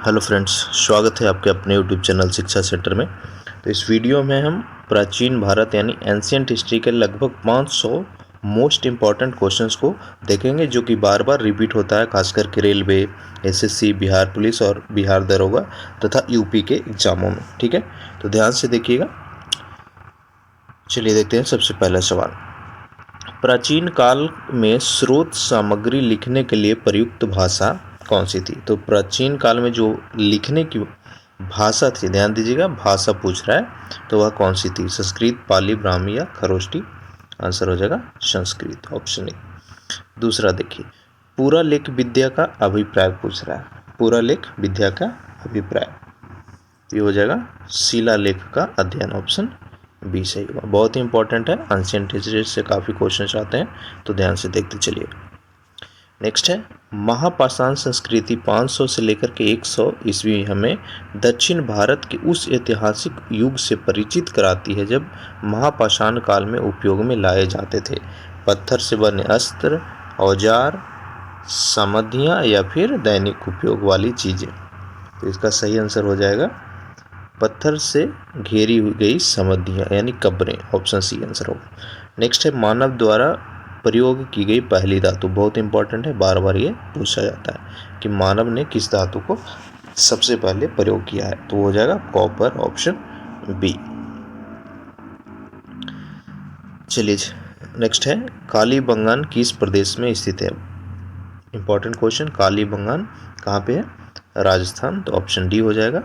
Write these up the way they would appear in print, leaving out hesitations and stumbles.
Hello friends, स्वागत है आपके अपने यूट्यूब चैनल शिक्षा सेंटर में। तो इस वीडियो में हम प्राचीन भारत यानी एंशियंट हिस्ट्री के लगभग 500 मोस्ट इम्पॉर्टेंट क्वेश्चंस को देखेंगे, जो कि बार बार रिपीट होता है, खास करके रेलवे, एसएससी, बिहार पुलिस और बिहार दरोगा तथा यूपी के एग्जामों में। ठीक है, तो ध्यान से देखिएगा। चलिए देखते हैं सबसे पहला सवाल। प्राचीन काल में स्रोत सामग्री लिखने के लिए प्रयुक्त भाषा कौन सी थी? तो प्राचीन काल में जो लिखने की भाषा थी, ध्यान दीजिएगा, भाषा पूछ रहा है, तो वह कौन सी थी? संस्कृत, पाली, ब्राह्मी या खरोष्टी? आंसर हो जाएगा संस्कृत, ऑप्शन ए। दूसरा देखिए, पूरा लेख विद्या का अभिप्राय पूछ रहा है। पूरा लेख विद्या का अभिप्राय, ये हो जाएगा शिलालेख का अध्ययन, ऑप्शन बी सही होगा। बहुत ही इंपॉर्टेंट है, एंशिएंट हिस्ट्री से काफ़ी क्वेश्चंस आते हैं, तो ध्यान से देखते चलिए। नेक्स्ट है, महापाषाण संस्कृति 500 से लेकर के 100 ईस्वी हमें दक्षिण भारत के उस ऐतिहासिक युग से परिचित कराती है जब महापाषाण काल में उपयोग में लाए जाते थे पत्थर से बने अस्त्र, औजार, समाधियाँ या फिर दैनिक उपयोग वाली चीज़ें। तो इसका सही आंसर हो जाएगा पत्थर से घेरी हुई गई समाधियाँ यानी कब्रें, ऑप्शन सी आंसर होगा। नेक्स्ट है, मानव द्वारा प्रयोग की गई पहली धातु। बहुत इंपॉर्टेंट है, बार बार ये पूछा जाता है कि मानव ने किस धातु को सबसे पहले प्रयोग किया है, तो हो जाएगा कॉपर, ऑप्शन बी। चलिए नेक्स्ट है, कालीबंगान किस प्रदेश में स्थित है? इंपॉर्टेंट क्वेश्चन, कालीबंगान कहाँ पे है? राजस्थान, तो ऑप्शन डी हो जाएगा।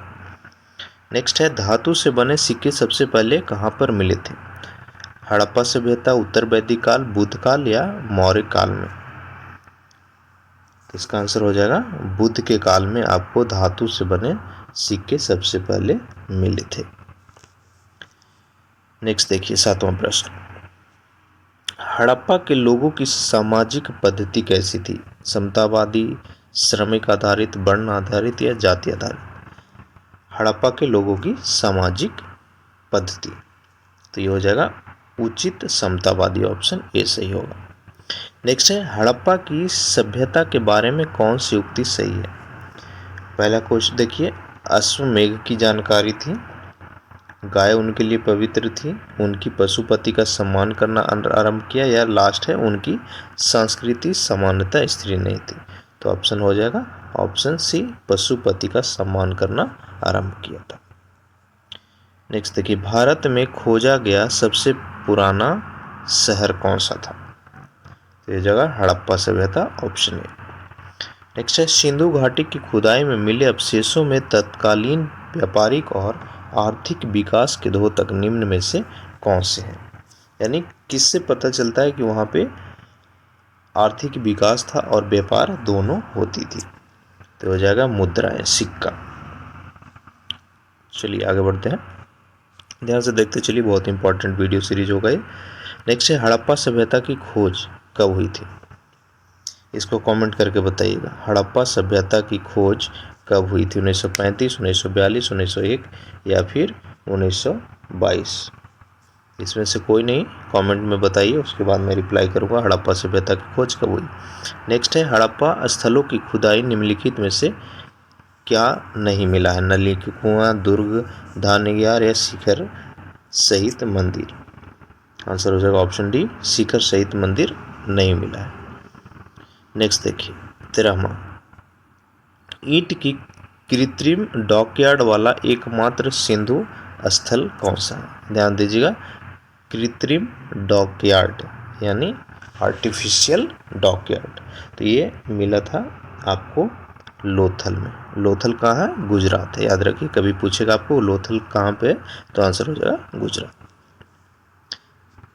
नेक्स्ट है, धातु से बने सिक्के सबसे पहले कहाँ पर मिले थे? हड़प्पा सभ्यता, उत्तर वैदिक काल, बुद्ध काल या मौर्य काल में? तो इसका आंसर हो जाएगा बुद्ध के काल में आपको धातु से बने सिक्के सबसे पहले मिले थे। नेक्स्ट देखिए, 7वां प्रश्न, हड़प्पा के लोगों की सामाजिक पद्धति कैसी थी? समतावादी, श्रमिक आधारित, वर्ण आधारित या जाति आधारित? हड़प्पा के लोगों की सामाजिक पद्धति, तो ये हो जाएगा उचित समतावादी, ऑप्शन ए सही होगा। नेक्स्ट है, हड़प्पा की सभ्यता के बारे में कौन सी उक्ति सही है? पहला क्वेश्चन देखिए, अश्वमेघ की जानकारी थी, गाय उनके लिए पवित्र थी, उनकी पशुपति का सम्मान करना आरंभ किया, या लास्ट है उनकी संस्कृति समानता स्त्री नहीं थी? तो ऑप्शन हो जाएगा ऑप्शन सी, पशुपति का सम्मान करना आरंभ किया था। नेक्स्ट देखिए, भारत में खोजा गया सबसे पुराना शहर कौन सा था? तो ये जगह हड़प्पा सभ्यता, ऑप्शन ए। नेक्स्ट है, सिंधु घाटी की खुदाई में मिले अवशेषों में तत्कालीन व्यापारिक और आर्थिक विकास के द्योतक निम्न में से कौन से हैं? यानी किससे पता चलता है कि वहाँ पे आर्थिक विकास था और व्यापार दोनों होती थी? तो हो जाएगा मुद्राएं, सिक्का। चलिए आगे बढ़ते हैं, ध्यान से देखते चलिए, बहुत इंपॉर्टेंट वीडियो सीरीज हो गई। नेक्स्ट है, हड़प्पा सभ्यता की खोज कब हुई थी? इसको कमेंट करके बताइएगा, हड़प्पा सभ्यता की खोज कब हुई थी? 1935, 1942, 1901 या फिर 1922? इसमें से कोई नहीं, कमेंट में बताइए, उसके बाद मैं रिप्लाई करूँगा हड़प्पा सभ्यता की खोज कब हुई। नेक्स्ट है, हड़प्पा स्थलों की खुदाई निम्नलिखित में से क्या नहीं मिला है? नली के कुआं, दुर्ग, धान्यगार या शिखर सहित मंदिर? आंसर हो जाएगा ऑप्शन डी, शिखर सहित मंदिर नहीं मिला है। नेक्स्ट देखिए, 13वां, ईंट की कृत्रिम डॉकयार्ड वाला एकमात्र सिंधु स्थल कौन सा है? ध्यान दीजिएगा, कृत्रिम डॉकयार्ड यानी आर्टिफिशियल डॉकयार्ड, तो ये मिला था आपको लोथल में। लोथल कहाँ है? गुजरात है, याद रखिए, कभी पूछेगा आपको लोथल कहाँ पे है, तो आंसर हो जाएगा गुजरात।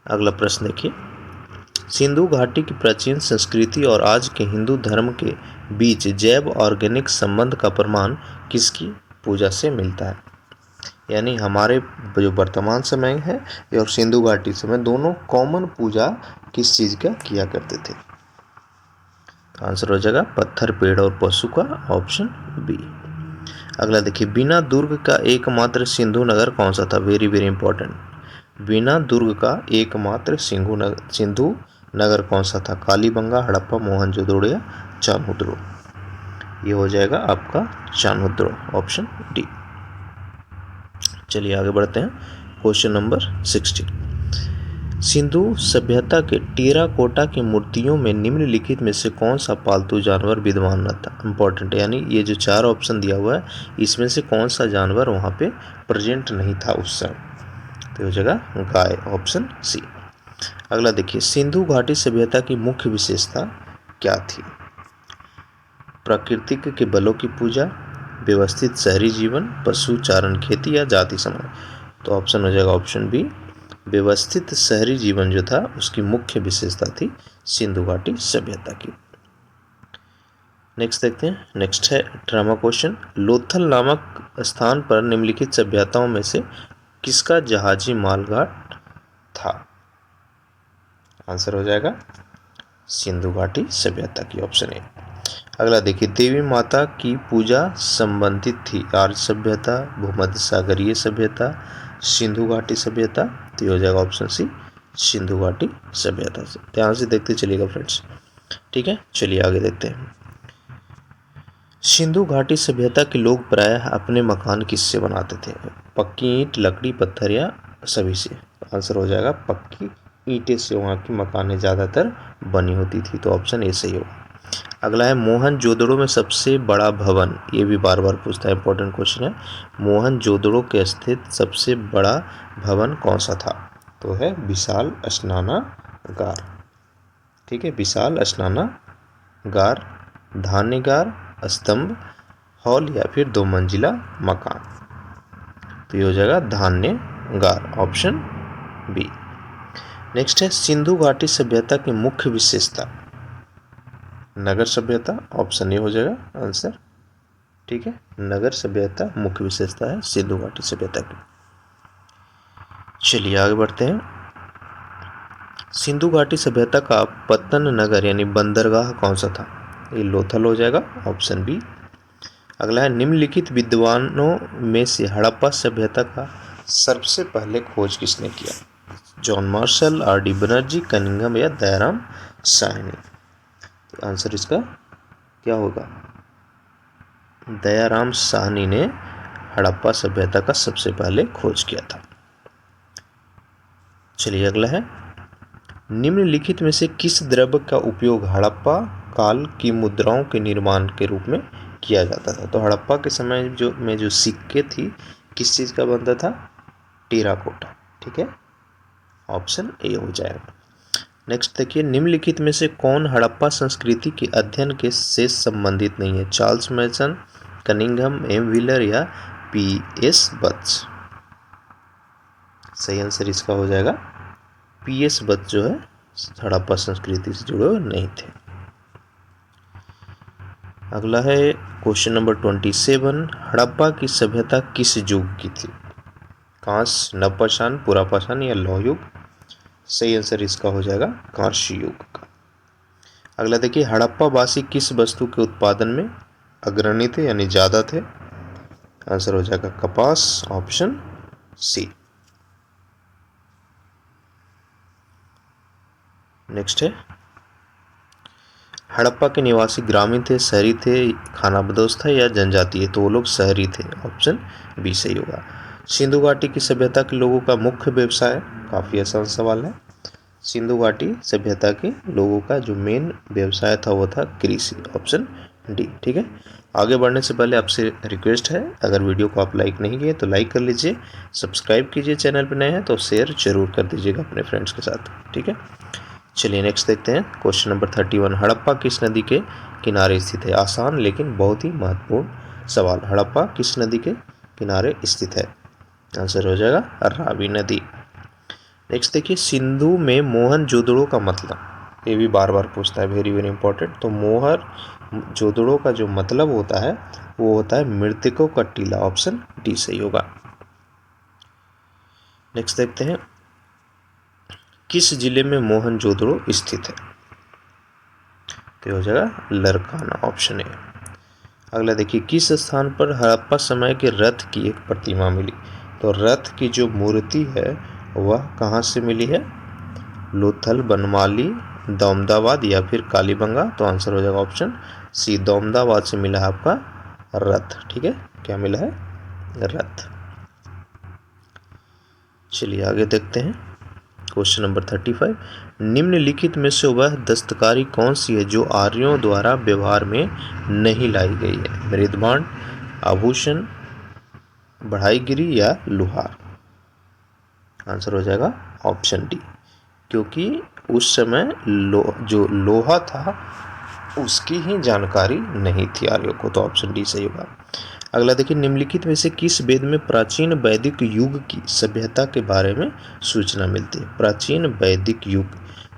अगला प्रश्न देखिए, सिंधु घाटी की प्राचीन संस्कृति और आज के हिंदू धर्म के बीच जैव ऑर्गेनिक संबंध का प्रमाण किसकी पूजा से मिलता है? यानी हमारे जो वर्तमान समय है और सिंधु घाटी समय, दोनों कॉमन पूजा किस चीज़ का किया करते थे? आंसर हो जाएगा पत्थर, पेड़ और पशु का, ऑप्शन बी। अगला देखिए, बिना दुर्ग का एकमात्र सिंधु नगर कौन सा था? वेरी वेरी इंपॉर्टेंट, बिना दुर्ग का एकमात्र सिंधु नगर कौन सा था? कालीबंगा, हड़प्पा, मोहनजोदड़ो या चामुंडो? ये हो जाएगा आपका चाणोद्रो, ऑप्शन डी। चलिए आगे बढ़ते हैं। Question number 16। सिंधु सभ्यता के टेराकोटा की मूर्तियों में निम्नलिखित में से कौन सा पालतू जानवर विद्यमान न था? इंपॉर्टेंट है, यानी ये जो 4 ऑप्शन दिया हुआ है इसमें से कौन सा जानवर वहाँ पे प्रेजेंट नहीं था उस समय? तो हो जाएगा गाय, ऑप्शन सी। अगला देखिए, सिंधु घाटी सभ्यता की मुख्य विशेषता क्या थी? प्राकृतिक के बलों की पूजा, व्यवस्थित शहरी जीवन, पशु चारण खेती या जाति समाज? तो ऑप्शन हो जाएगा ऑप्शन बी, व्यवस्थित शहरी जीवन जो था उसकी मुख्य विशेषता थी सिंधु घाटी सभ्यता की। नेक्स्ट देखते हैं। नेक्स्ट है ड्रामा क्वेश्चन। लोथल नामक स्थान पर निम्नलिखित सभ्यताओं में से किसका जहाजी मालघाट था? आंसर हो जाएगा सिंधु घाटी सभ्यता की, ऑप्शन ए। अगला देखिए, देवी माता की पूजा संबंधित थी आर्य सभ्यता, भूमध्य सागरीय सभ्यता, सिंधु घाटी सभ्यता? तो ये हो जाएगा ऑप्शन सी, सिंधु घाटी सभ्यता से। ध्यान से देखते चलिएगा फ्रेंड्स, ठीक है। चलिए आगे देखते हैं। सिंधु घाटी सभ्यता के लोग प्रायः अपने मकान किससे बनाते थे? पक्की ईंट, लकड़ी, पत्थर या सभी से? आंसर हो जाएगा पक्की ईंटें से वहाँ की मकानें ज़्यादातर बनी होती थी, तो ऑप्शन ए सही होगा। अगला है मोहनजोदड़ो में सबसे बड़ा भवन, ये भी बार बार पूछता है, इंपॉर्टेंट क्वेश्चन है। मोहनजोदड़ो के स्थित सबसे बड़ा भवन कौन सा था? तो है विशाल स्नानागार, ठीक है, विशाल स्नानागार, धान्यगार, स्तंभ, हॉल या फिर 2 मंजिला मकान? तो ये हो जाएगा धान्यगार, ऑप्शन बी। नेक्स्ट है सिंधु घाटी सभ्यता की मुख्य विशेषता? नगर सभ्यता, ऑप्शन ए हो जाएगा आंसर, ठीक है। नगर सभ्यता मुख्य विशेषता है सिंधु घाटी सभ्यता की। चलिए आगे बढ़ते हैं। सिंधु घाटी सभ्यता का पत्तन नगर यानी बंदरगाह कौन सा था? ये लोथल हो जाएगा, ऑप्शन बी। अगला है, निम्नलिखित विद्वानों में से हड़प्पा सभ्यता का सबसे पहले खोज किसने किया? John Marshall, R D Banerjee, Cunningham या दयाराम साहनी? आंसर इसका क्या होगा? दयाराम साहनी ने हड़प्पा सभ्यता का सबसे पहले खोज किया था। चलिए अगला है, निम्नलिखित में से किस द्रव्य का उपयोग हड़प्पा काल की मुद्राओं के निर्माण के रूप में किया जाता था? तो हड़प्पा के समय जो सिक्के थी किस चीज़ का बनता था? टेराकोटा, ठीक है, ऑप्शन ए हो जाएगा। नेक्स्ट देखिए, निम्नलिखित में से कौन हड़प्पा संस्कृति के अध्ययन के से संबंधित नहीं है? चार्ल्स मैसन, कनिंघम, एम व्हीलर या पी एस बत्स? सही आंसर इसका हो जाएगा पी एस बत्स, जो है हड़प्पा संस्कृति से जुड़े हुए नहीं थे। अगला है क्वेश्चन नंबर 27। हड़प्पा की सभ्यता किस युग की थी? कांस्य, नवपाषाण, पुरापाषाण या लौह युग? सही आंसर इसका हो जाएगा कांस्य युग का। अगला देखिए, हड़प्पा वासी किस वस्तु के उत्पादन में अग्रणी थे यानी ज़्यादा थे? आंसर हो जाएगा कपास, ऑप्शन सी। नेक्स्ट है, हड़प्पा के निवासी ग्रामीण थे, शहरी थे, खानाबदोश था या जनजातीय? तो वो लोग शहरी थे, ऑप्शन बी सही होगा। सिंधु घाटी की सभ्यता के लोगों का मुख्य व्यवसाय? काफ़ी आसान सवाल है। सिंधु घाटी सभ्यता के लोगों का जो मेन व्यवसाय था वो था कृषि, ऑप्शन डी, ठीक है। आगे बढ़ने से पहले आपसे रिक्वेस्ट है, अगर वीडियो को आप लाइक नहीं किए तो लाइक कर लीजिए, सब्सक्राइब कीजिए, चैनल पर नए हैं तो शेयर जरूर कर दीजिएगा अपने फ्रेंड्स के साथ, ठीक है। चलिए नेक्स्ट देखते हैं। Question number 31। हड़प्पा किस नदी के किनारे स्थित है? आसान लेकिन बहुत ही महत्वपूर्ण सवाल। हड़प्पा किस नदी के किनारे स्थित है? आंसर हो जाएगा रावी नदी। नेक्स्ट देखिए, सिंधु में मोहनजोदड़ो का मतलब? ये भी बार बार पूछता है, वेरी वेरी इंपॉर्टेंट। तो मोहनजोदड़ो का जो मतलब होता है वो होता है मृतकों का टीला, ऑप्शन डी सही होगा। नेक्स्ट देखते हैं, किस जिले में मोहनजोदड़ो स्थित है? तो हो जाएगा लरकाना, ऑप्शन ए। अगला देखिए, किस स्थान पर हड़प्पा समय के रथ की एक प्रतिमा मिली? तो रथ की जो मूर्ति है वह कहाँ से मिली है? लोथल, बनमाली, दौमदाबाद या फिर कालीबंगा? तो आंसर हो जाएगा ऑप्शन सी दोमदाबाद से मिला है आपका रथ। ठीक है, क्या मिला है? रथ। चलिए आगे देखते हैं क्वेश्चन नंबर 35। निम्नलिखित में से वह दस्तकारी कौन सी है जो आर्यों द्वारा व्यवहार में नहीं लाई गई है? मृदभांड, आभूषण, बढ़ाईगिरी या लोहार? आंसर हो जाएगा ऑप्शन डी, क्योंकि उस समय जो लोहा था उसकी ही जानकारी नहीं थी आर्यों को, तो ऑप्शन डी सही होगा। अगला देखिए, निम्नलिखित में से किस वेद में प्राचीन वैदिक युग की सभ्यता के बारे में सूचना मिलती है? प्राचीन वैदिक युग,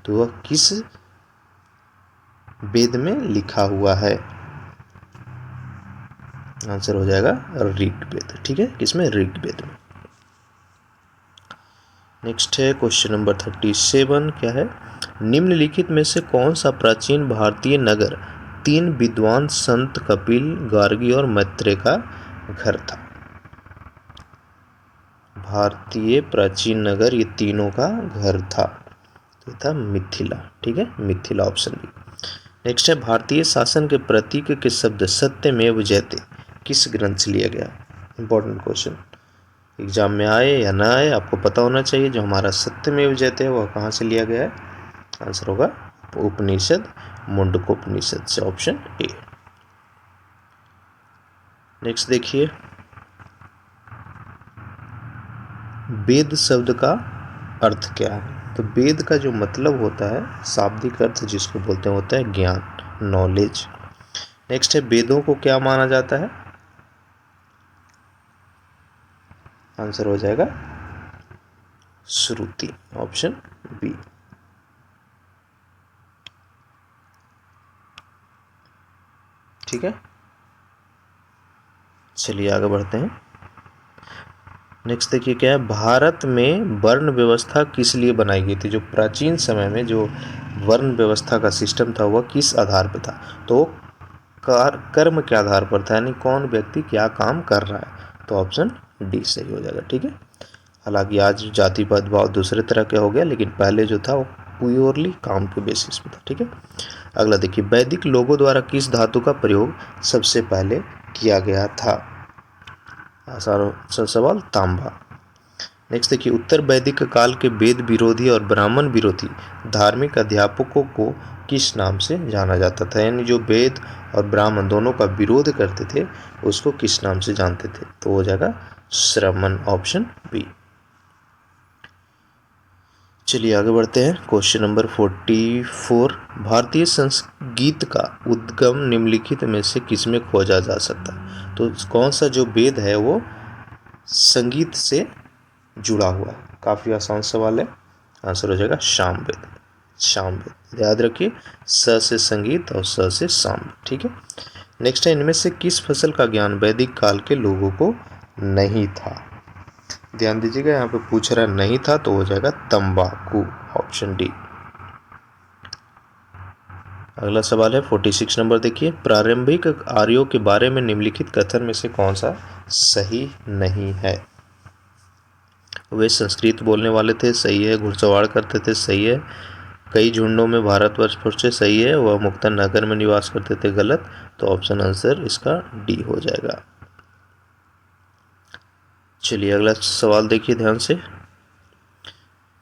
तो वह किस वेद में लिखा हुआ है? आंसर हो जाएगा ऋग्वेद। ठीक है, किसमें? ऋग्वेद में। नेक्स्ट है क्वेश्चन नंबर 37। क्या है? निम्नलिखित में से कौन सा प्राचीन भारतीय नगर 3 विद्वान संत कपिल, गार्गी और मैत्रेय का घर था? भारतीय प्राचीन नगर ये तीनों का घर था, तो था मिथिला। ठीक है, मिथिला ऑप्शन बी। नेक्स्ट है, भारतीय शासन के प्रतीक के शब्द सत्यमेव जयते किस ग्रंथ से लिया गया? इंपॉर्टेंट क्वेश्चन, एग्जाम में आए या ना आए आपको पता होना चाहिए। जो हमारा सत्यमेव जयते है वह कहाँ से लिया गया है? आंसर होगा उपनिषद, मुंडकोपनिषद से, ऑप्शन ए। नेक्स्ट देखिए, वेद शब्द का अर्थ क्या है? तो वेद का जो मतलब होता है, शाब्दिक अर्थ जिसको बोलते हैं, होता है ज्ञान, नॉलेज। नेक्स्ट है, वेदों को क्या माना जाता है? आंसर हो जाएगा श्रुति, ऑप्शन बी। ठीक है, चलिए आगे बढ़ते हैं। नेक्स्ट देखिए, क्या है? भारत में वर्ण व्यवस्था किस लिए बनाई गई थी? जो प्राचीन समय में जो वर्ण व्यवस्था का सिस्टम था वह किस आधार पर था? तो कर्म के आधार पर था, यानी कौन व्यक्ति क्या काम कर रहा है, तो ऑप्शन डी सही हो जाएगा। ठीक है, हालांकि आज जाति भेदभाव दूसरे तरह के हो गया, लेकिन पहले जो था वो प्योरली काम के बेसिस पे था। ठीक है, अगला देखिए, वैदिक लोगों द्वारा किस धातु का प्रयोग सबसे पहले किया गया था? आसान सवाल, तांबा। नेक्स्ट देखिए, उत्तर वैदिक काल के वेद विरोधी और ब्राह्मण विरोधी धार्मिक अध्यापकों को किस नाम से जाना जाता था? यानी जो वेद और ब्राह्मण दोनों का विरोध करते थे उसको किस नाम से जानते थे? तो हो जाएगा श्रमण, ऑप्शन बी। चलिए आगे बढ़ते हैं क्वेश्चन नंबर 44। भारतीय संगीत का उद्गम निम्नलिखित में से किसमें खोजा जा सकता है? तो कौन सा जो वेद है वो संगीत से जुड़ा हुआ है? काफ़ी आसान सवाल है, आंसर हो जाएगा सामवेद। सामवेद याद रखिए, स से संगीत और स से साम। ठीक है, नेक्स्ट है, इनमें से किस फसल का ज्ञान वैदिक काल के लोगों को नहीं था? ध्यान दीजिएगा, यहाँ पे पूछ रहा नहीं था, तो हो जाएगा तंबाकू, ऑप्शन डी। अगला सवाल है 46 नंबर। देखिए, प्रारंभिक आर्यों के बारे में निम्नलिखित कथन में से कौन सा सही नहीं है? वे संस्कृत बोलने वाले थे, सही है। घुड़सवार करते थे, सही है। कई झुंडों में भारतवर्ष पहुंचे, सही है। वह मुक्तन नगर में निवास करते थे, गलत। तो ऑप्शन आंसर इसका डी हो जाएगा। चलिए अगला सवाल देखिए ध्यान से।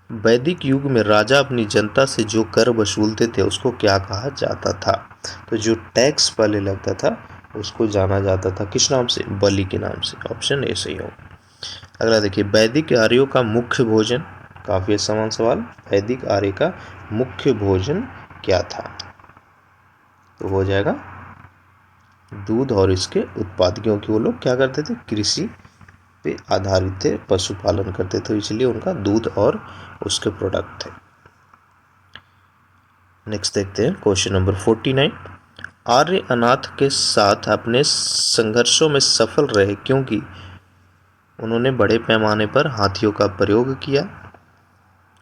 वैदिक युग में राजा अपनी जनता से जो कर वसूलते थे उसको क्या कहा जाता था? तो जो टैक्स पहले लगता था उसको जाना जाता था किस नाम से? बलि के नाम से, ऑप्शन ए सही हो। अगला देखिए, वैदिक आर्यों का मुख्य भोजन, काफ़ी आसान सवाल, वैदिक आर्य का मुख्य भोजन क्या था? तो हो जाएगा दूध और इसके उत्पाद, क्योंकि वो लोग क्या करते थे? कृषि पे आधारित थे, पशुपालन करते थे, इसलिए उनका दूध और उसके प्रोडक्ट थे। नेक्स्ट देखते हैं क्वेश्चन नंबर 49। आर्य अनाथ के साथ अपने संघर्षों में सफल रहे क्योंकि उन्होंने बड़े पैमाने पर हाथियों का प्रयोग किया,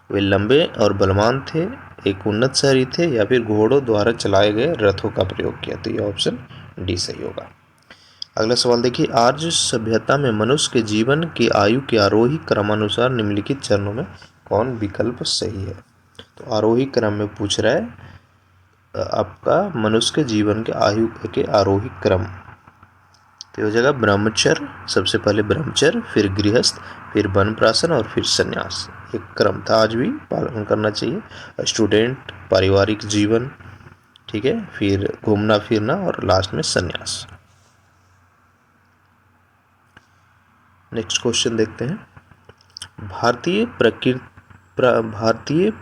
वे लंबे और बलवान थे, एक उन्नत शहरी थे, या फिर घोड़ों द्वारा चलाए गए रथों का प्रयोग किया? तो ये ऑप्शन डी सही होगा। अगला सवाल देखिए, आर्य सभ्यता में मनुष्य के जीवन की आयु के आरोही क्रमानुसार निम्नलिखित चरणों में कौन विकल्प सही है? तो आरोही क्रम में पूछ रहा है, आपका मनुष्य के जीवन के आयु के आरोही क्रम, तो हो जाएगा ब्रह्मचर्य, सबसे पहले ब्रह्मचर्य, फिर गृहस्थ, फिर वनप्राशन और फिर संन्यास। एक क्रम था, आज भी पालन करना चाहिए। स्टूडेंट, पारिवारिक जीवन, ठीक है, फिर घूमना फिरना और लास्ट में संन्यास। नेक्स्ट क्वेश्चन देखते हैं। भारतीय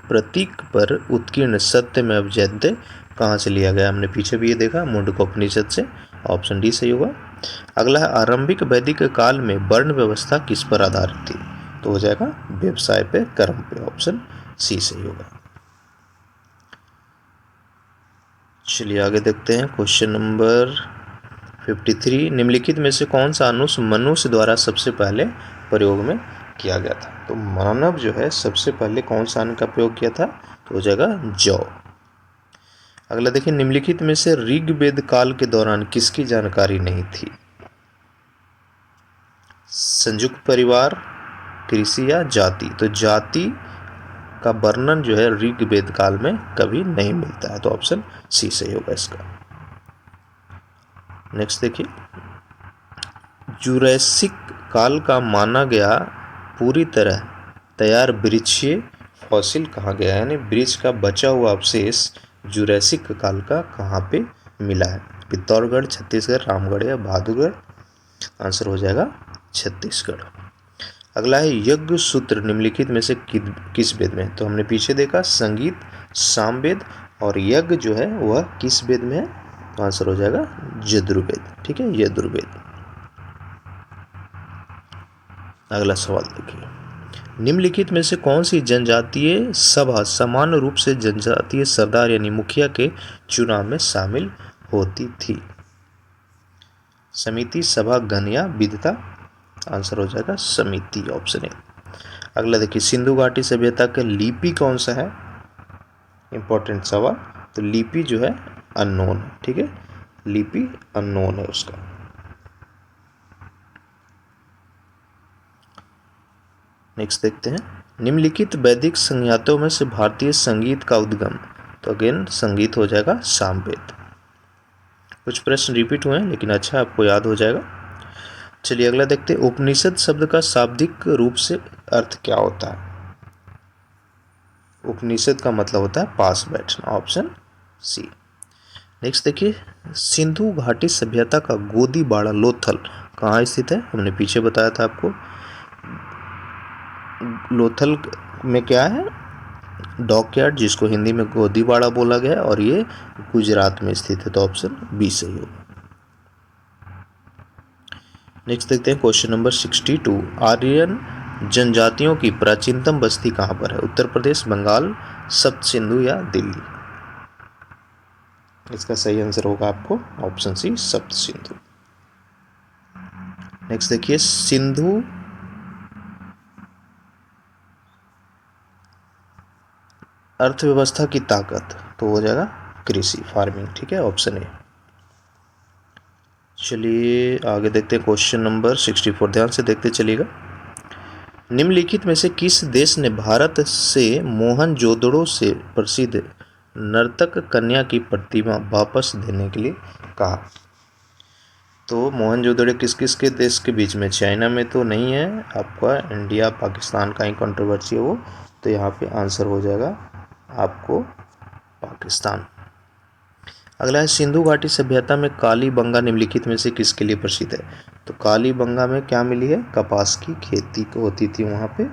प्रतीक पर उत्कीर्ण सत्यमेव जयते कहाँ से लिया गया? हमने पीछे भी ये देखा, मुंडकोपनिषद से। ऑप्शन डी सही होगा। अगला है, आरंभिक वैदिक काल में वर्ण व्यवस्था किस पर आधारित थी? तो हो जाएगा व्यवसाय पे, कर्म पे। ऑप्शन सी सही होगा। चलिए आगे देखते हैं। क्वेश्चन नंबर 53, निम्नलिखित में से कौन सा अनुस मनुष्य द्वारा सबसे पहले प्रयोग में किया गया था? तो मानव जो है सबसे पहले कौन सा अन्न का प्रयोग किया था? तो हो जाएगा जौ। अगला देखिए, निम्नलिखित में से ऋग्वेद काल के दौरान किसकी जानकारी नहीं थी? संयुक्त परिवार, कृषि या जाति? तो जाति का वर्णन जो है ऋग्वेद काल में कभी नहीं मिलता है, तो ऑप्शन सी सही होगा इसका। नेक्स्ट देखिए, जुरैसिक काल का माना गया पूरी तरह तैयार वृक्षीय फॉसिल कहाँ गया? यानी वृक्ष का बचा हुआ अवशेष जुरैसिक काल का कहाँ पे मिला है? पिथौरागढ़, छत्तीसगढ़, रामगढ़ या बहादुरगढ़? आंसर हो जाएगा छत्तीसगढ़। अगला है, यज्ञ सूत्र निम्नलिखित में से किस वेद में? तो हमने पीछे देखा संगीत, सामवेद, और यज्ञ जो है वह किस वेद में है? तो आंसर हो जाएगा यजुर्वेद। ठीक है, यजुर्वेद। अगला सवाल देखिए, निम्नलिखित में से कौन सी जनजातीय सभा सामान्य रूप से जनजातीय सरदार यानी मुखिया के चुनाव में शामिल होती थी? समिति, सभा, गण या विधता? आंसर हो जाएगा समिति। Option A. अगला देखिए, सिंधु घाटी सभ्यता का लिपि कौन सा है? इंपॉर्टेंट सवाल। तो लिपि जो है अननोन है। ठीक है, लिपि अननोन है उसका। नेक्स्ट देखते हैं, निम्नलिखित वैदिक संज्ञातों में से भारतीय संगीत का उद्गम? तो अगेन संगीत हो जाएगा सामवेद। कुछ प्रश्न रिपीट हुए हैं लेकिन अच्छा आपको याद हो जाएगा। चलिए अगला देखते हैं, उपनिषद शब्द का शाब्दिक रूप से अर्थ क्या होता है? उपनिषद का मतलब होता है पास बैठना। Option C. नेक्स्ट देखिए, सिंधु घाटी सभ्यता का गोदीबाड़ा लोथल कहाँ स्थित है? हमने पीछे बताया था आपको। लोथल में क्या है? डॉकयार्ड, जिसको हिंदी में गोदीबाड़ा बोला गया है, और ये गुजरात में स्थित है, तो ऑप्शन बी सही होगा। नेक्स्ट देखते हैं क्वेश्चन नंबर 62, आर्यन जनजातियों की प्राचीनतम बस्ती कहाँ पर है? उत्तर प्रदेश, बंगाल, सप्त सिंधु या दिल्ली? इसका सही आंसर होगा आपको ऑप्शन सी, सप्त सिंधु। नेक्स्ट देखिए, सिंधु अर्थव्यवस्था की ताकत? तो हो जाएगा कृषि, फार्मिंग। ठीक है, ऑप्शन ए। चलिए आगे देखते हैं क्वेश्चन नंबर 64, ध्यान से देखते चलिएगा। निम्नलिखित में से किस देश ने भारत से मोहनजोदड़ो से प्रसिद्ध नर्तक कन्या की प्रतिमा वापस देने के लिए कहा? तो मोहनजोदड़ो किस किस के देश के बीच में? चाइना में तो नहीं है, आपका इंडिया पाकिस्तान का ही कंट्रोवर्सी है वो, तो यहाँ पे आंसर हो जाएगा आपको पाकिस्तान। अगला है, सिंधु घाटी सभ्यता में कालीबंगा निम्नलिखित में से किसके लिए प्रसिद्ध है? तो कालीबंगा में क्या मिली है? कपास की खेती होती थी वहाँ पे।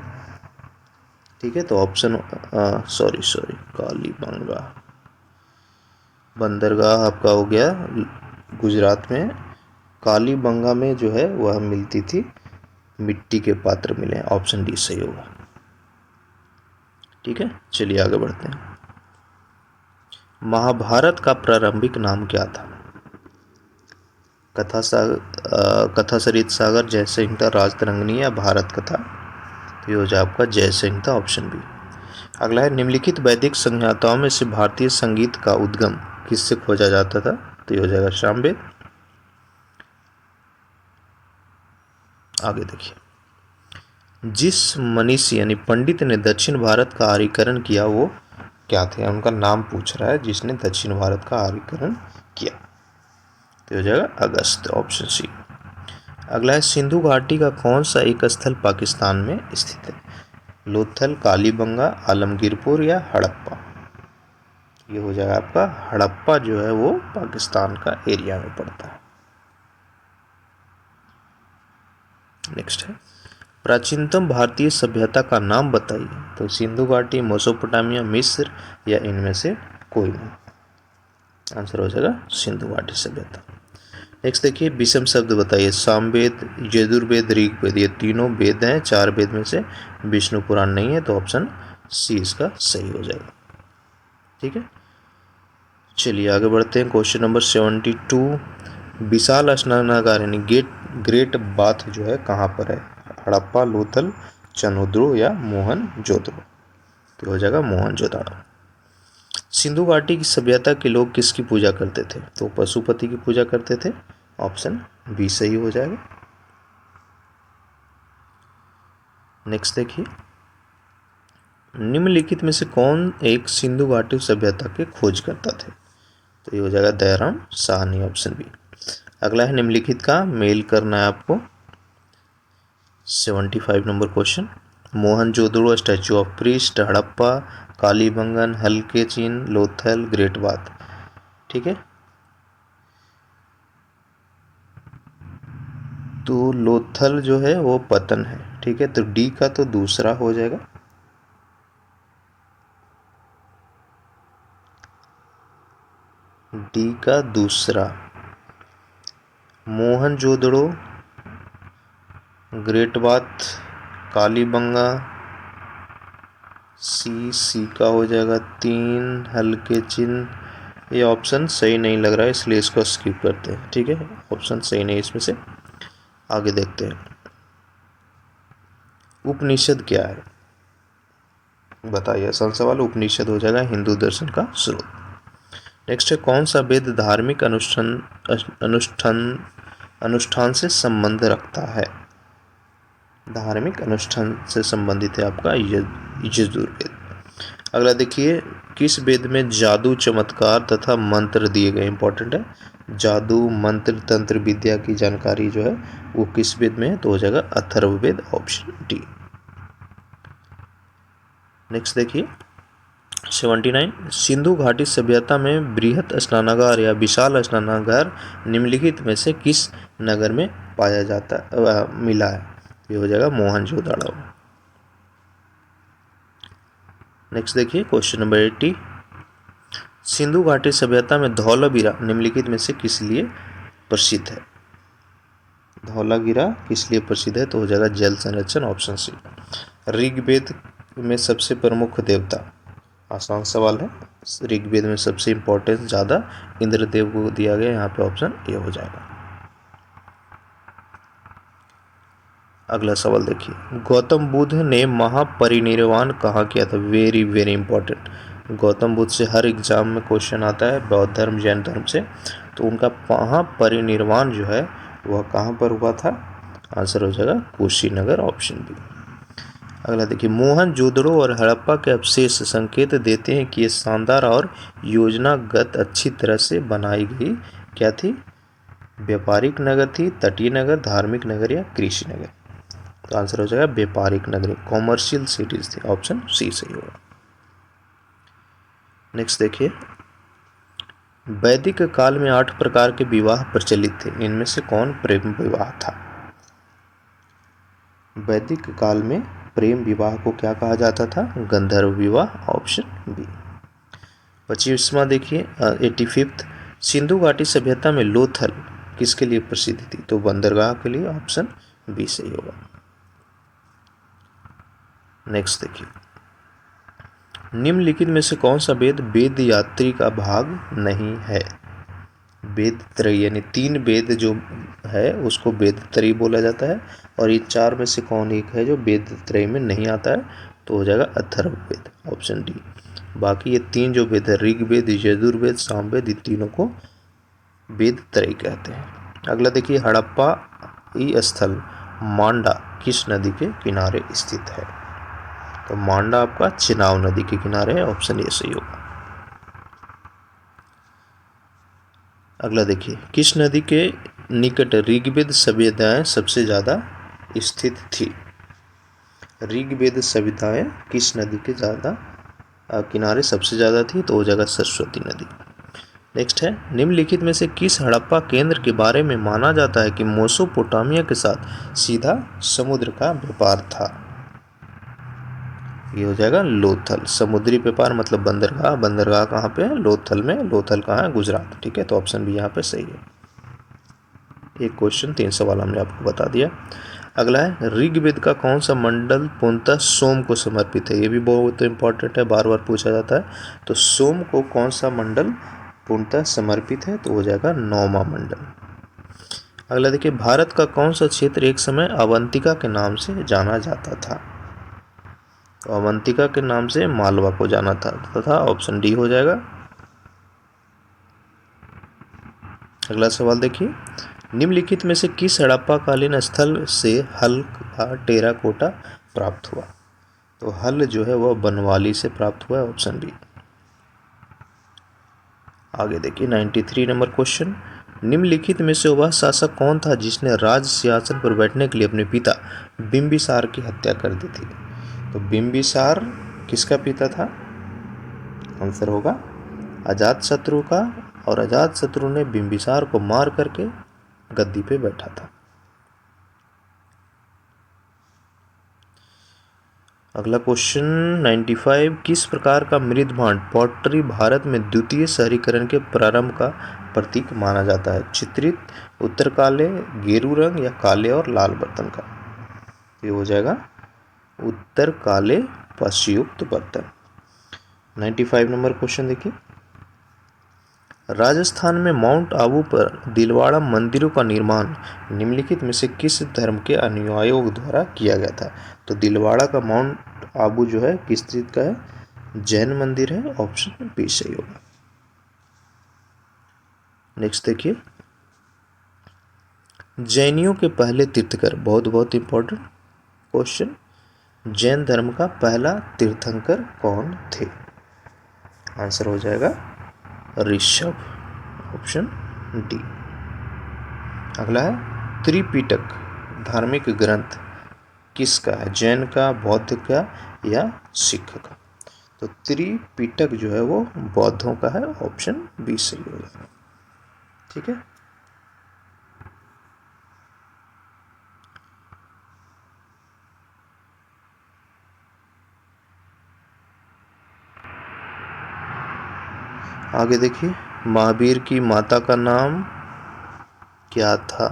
ठीक है, तो ऑप्शन सॉरी कालीबंगा बंदरगाह आपका हो गया गुजरात में। कालीबंगा में जो है वह मिलती थी मिट्टी के पात्र मिले। ऑप्शन डी सही होगा। ठीक है, चलिए आगे बढ़ते हैं। महाभारत का प्रारंभिक नाम क्या था? कथा सरित सागर, जय संहिता, राजतरंगिणी या भारत कथा? तो ये हो जाए आपका जय संहिता। Option B. अगला है, निम्नलिखित वैदिक संहिताओं में से भारतीय संगीत का उद्गम किससे खोजा जाता था? तो ये हो जाएगा सामवेद। आगे देखिए, जिस मनीषी यानी पंडित ने दक्षिण भारत का आर्यीकरण किया वो क्या थे, उनका नाम पूछ रहा है जिसने दक्षिण भारत का आर्यीकरण किया। तो हो जाएगा अगस्त, ऑप्शन सी। अगला है सिंधु घाटी का कौन सा एक स्थल पाकिस्तान में स्थित है? लोथल, कालीबंगा, आलमगीरपुर या हड़प्पा? ये हो जाएगा आपका हड़प्पा, जो है वो पाकिस्तान का एरिया में पड़ता है। नेक्स्ट है प्राचीनतम भारतीय सभ्यता का नाम बताइए। तो सिंधु घाटी, मेसोपोटामिया, मिस्र या इनमें से कोई नहीं। आंसर हो जाएगा सिंधु घाटी सभ्यता। नेक्स्ट देखिए विषम शब्द बताइए। सामवेद, यजुर्वेद, ऋग्वेद, ये तीनों वेद हैं, 4 वेद में से विष्णु पुराण नहीं है, तो ऑप्शन सी इसका सही हो जाएगा। ठीक है, चलिए आगे बढ़ते हैं। क्वेश्चन नंबर 72, विशाल स्नानागार यानी ग्रेट बाथ जो है कहाँ पर है? हड़प्पा, लोथल, चनोद्रो या मोहनजोदड़ो? तो हो जाएगा मोहनजोदड़ो। सिंधु घाटी की सभ्यता के लोग किसकी पूजा करते थे? तो पशुपति की पूजा करते थे, ऑप्शन बी सही हो जाएगा। नेक्स्ट देखिए, निम्नलिखित में से कौन एक सिंधु घाटी सभ्यता के खोज करता थे? तो ये हो जाएगा दयाराम साहनी, ऑप्शन बी। अगला है निम्नलिखित का मेल करना है आपको। 75 number question, Mohenjodaro, statue of priest, Harappa, Kalibangan, हल्के चीन, लोथल, ग्रेट बाथ। ठीक है, तो लोथल जो है वो पतन है। ठीक है, तो डी का तो दूसरा हो जाएगा। डी का दूसरा। मोहनजोदड़ो, ग्रेट बाथ, कालीबंगा, सी का हो जाएगा 3, हल्के चिन्ह। ये ऑप्शन सही नहीं लग रहा है, इसलिए इसको स्किप करते हैं। ठीक है, ऑप्शन सही नहीं इसमें से। आगे देखते हैं, उपनिषद क्या है? बताइए, आसान सवाल। उपनिषद हो जाएगा हिंदू दर्शन का स्रोत। नेक्स्ट है कौन सा वेद धार्मिक अनुष्ठान से संबंध रखता है? धार्मिक अनुष्ठान से संबंधित है आपका यजुर्वेद। अगला देखिए, किस वेद में जादू, चमत्कार तथा मंत्र दिए गए? इंपॉर्टेंट है, जादू, मंत्र, तंत्र विद्या की जानकारी जो है वो किस वेद में है? तो हो जाएगा अथर्ववेद, ऑप्शन डी। नेक्स्ट देखिए 79, सिंधु घाटी सभ्यता में बृहत स्नानागार या विशाल स्नानागार निम्नलिखित में से किस नगर में पाया जाता मिला है? ये हो जाएगा मोहनजोदड़ो। नेक्स्ट देखिए क्वेश्चन नंबर 80, सिंधु घाटी सभ्यता में धौलागिरा निम्नलिखित में से किस लिए प्रसिद्ध है? धौलागिरा किस लिए प्रसिद्ध है? तो हो जाएगा जल संरक्षण, ऑप्शन सी। ऋग्वेद में सबसे प्रमुख देवता? आसान सवाल है, ऋग्वेद में सबसे इंपॉर्टेंस ज़्यादा इंद्रदेव को दिया गया, यहाँ पे ऑप्शन ए हो जाएगा। अगला सवाल देखिए, गौतम बुद्ध ने महापरिनिर्वाण कहाँ किया था? Very very important, Gautam Buddha से हर एग्जाम में क्वेश्चन आता है, बौद्ध धर्म, जैन धर्म से। तो उनका महापरिनिर्वाण जो है वह कहाँ पर हुआ था? आंसर हो जाएगा कुशीनगर, ऑप्शन बी। अगला देखिए, मोहनजोदड़ो और हड़प्पा के अवशेष संकेत देते हैं कि ये शानदार और योजनागत अच्छी तरह से बनाई गई क्या थी? व्यापारिक नगर थी, तटीय नगर, धार्मिक नगर या कृषि नगर? तो आंसर हो जाएगा व्यापारिक नगर, कॉमर्शियल सिटीज थी, ऑप्शन सी सही होगा। नेक्स्ट देखिए, वैदिक काल में 8 प्रकार के विवाह प्रचलित थे, इनमें से कौन प्रेम विवाह था? वैदिक काल में प्रेम विवाह को क्या कहा जाता था? गंधर्व विवाह, ऑप्शन बी। 25वां देखिए 85th, सिंधु घाटी सभ्यता में लोथल किसके लिए प्रसिद्ध थी? तो बंदरगाह के लिए, ऑप्शन बी सही होगा। नेक्स्ट देखिए, निम्नलिखित में से कौन सा वेद वेद यात्री का भाग नहीं है? वेद त्रयी यानी 3 वेद जो है उसको वेद त्रयी बोला जाता है, और ये 4 में से कौन एक है जो वेद त्रयी में नहीं आता है? तो हो जाएगा अथर्ववेद, ऑप्शन डी। बाकी ये 3 जो वेद है, ऋग्वेद, यजुर्वेद, सामवेद, ये तीनों को वेद त्रयी कहते हैं। अगला देखिए, हड़प्पा स्थल मांडा किस नदी के किनारे स्थित है? तो मांडा आपका चिनाब नदी के किनारे है, ऑप्शन ए सही होगा। अगला देखिए, किस नदी के निकट ऋग्वेद सभ्यताएं सबसे ज़्यादा स्थित थी? ऋग्वेद सभ्यताएं किस नदी के ज़्यादा किनारे सबसे ज़्यादा थी? तो वो जगह सरस्वती नदी। नेक्स्ट है, निम्नलिखित में से किस हड़प्पा केंद्र के बारे में माना जाता है कि मेसोपोटामिया के साथ सीधा समुद्र का व्यापार था? ये हो जाएगा लोथल। समुद्री व्यापार मतलब बंदरगाह। बंदरगाह कहाँ पे है? लोथल में। लोथल कहाँ है? गुजरात। ठीक है, तो ऑप्शन बी यहाँ पे सही है। एक क्वेश्चन 3 सवाल हमने आपको बता दिया। अगला है, ऋग्वेद का कौन सा मंडल पूर्णतः सोम को समर्पित है? ये भी बहुत इंपॉर्टेंट है, बार बार पूछा जाता है। तो सोम को कौन सा मंडल पूर्णतः समर्पित है? तो हो जाएगा 9वां मंडल। अगला देखिए, भारत का कौन सा क्षेत्र एक समय अवंतिका के नाम से जाना जाता था? तो अवंतिका के नाम से मालवा को जाना था तथा ऑप्शन डी हो जाएगा। अगला सवाल देखिए, निम्नलिखित में से किस हड़प्पाकालीन स्थल से हल का टेराकोटा प्राप्त हुआ? तो हल जो है वह बनवाली से प्राप्त हुआ है, ऑप्शन बी। आगे देखिए 93 नंबर क्वेश्चन, निम्नलिखित में से वह शासक कौन था जिसने राज सिंहासन पर बैठने के लिए अपने पिता बिंबिसार की हत्या कर दी थी? तो बिंबिसार किसका पिता था? आंसर होगा अजातशत्रु का, और अजातशत्रु ने बिंबिसार को मार करके गद्दी पे बैठा था। अगला क्वेश्चन 95, किस प्रकार का मृद भांड पॉटरी भारत में द्वितीय शहरीकरण के प्रारंभ का प्रतीक माना जाता है? चित्रित, उत्तर काले, गेरू रंग या काले और लाल बर्तन का? ये हो जाएगा उत्तर काले पशयुक्त बर्तन। 95 नंबर क्वेश्चन देखिए, राजस्थान में माउंट आबू पर दिलवाड़ा मंदिरों का निर्माण निम्नलिखित में से किस धर्म के अनुयायियों द्वारा किया गया था? तो दिलवाड़ा का माउंट आबू जो है किस चीज का है? जैन मंदिर है, ऑप्शन बी सही होगा। नेक्स्ट देखिए, जैनियों के पहले तीर्थंकर, बहुत बहुत इंपॉर्टेंट क्वेश्चन, जैन धर्म का पहला तीर्थंकर कौन थे? आंसर हो जाएगा ऋषभ, ऑप्शन डी। अगला है, त्रिपिटक धार्मिक ग्रंथ किसका है? जैन का, बौद्ध का या सिख का? तो त्रिपिटक जो है वो बौद्धों का है, ऑप्शन बी सही होगा। ठीक है, आगे देखिए, महावीर की माता का नाम क्या था?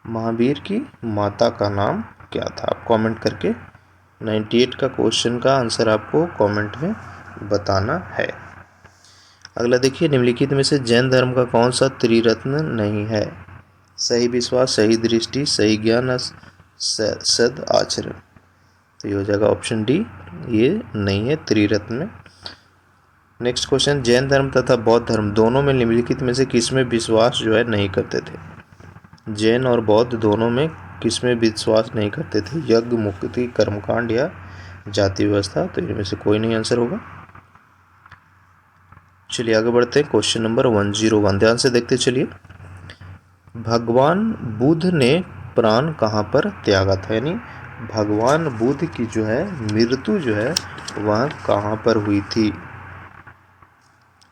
महावीर की माता का नाम क्या था? आप कमेंट करके 98 का क्वेश्चन का आंसर आपको कमेंट में बताना है। अगला देखिए, निम्नलिखित में से जैन धर्म का कौन सा त्रिरत्न नहीं है? सही विश्वास, सही दृष्टि, सही ज्ञान, सद आचरण। तो ये हो जाएगा ऑप्शन डी, ये नहीं है त्रिरत्न में। नेक्स्ट क्वेश्चन, जैन धर्म तथा बौद्ध धर्म दोनों में निम्नलिखित में से किसमें विश्वास जो है नहीं करते थे? जैन और बौद्ध दोनों में किसमें विश्वास नहीं करते थे? यज्ञ, मुक्ति, कर्मकांड या जाति व्यवस्था? तो इनमें से कोई नहीं आंसर होगा। चलिए आगे बढ़ते हैं, क्वेश्चन नंबर 101, ध्यान से देखते चलिए। भगवान बुद्ध ने प्राण कहाँ पर त्यागा था? यानी भगवान बुद्ध की जो है मृत्यु जो है वह कहाँ पर हुई थी?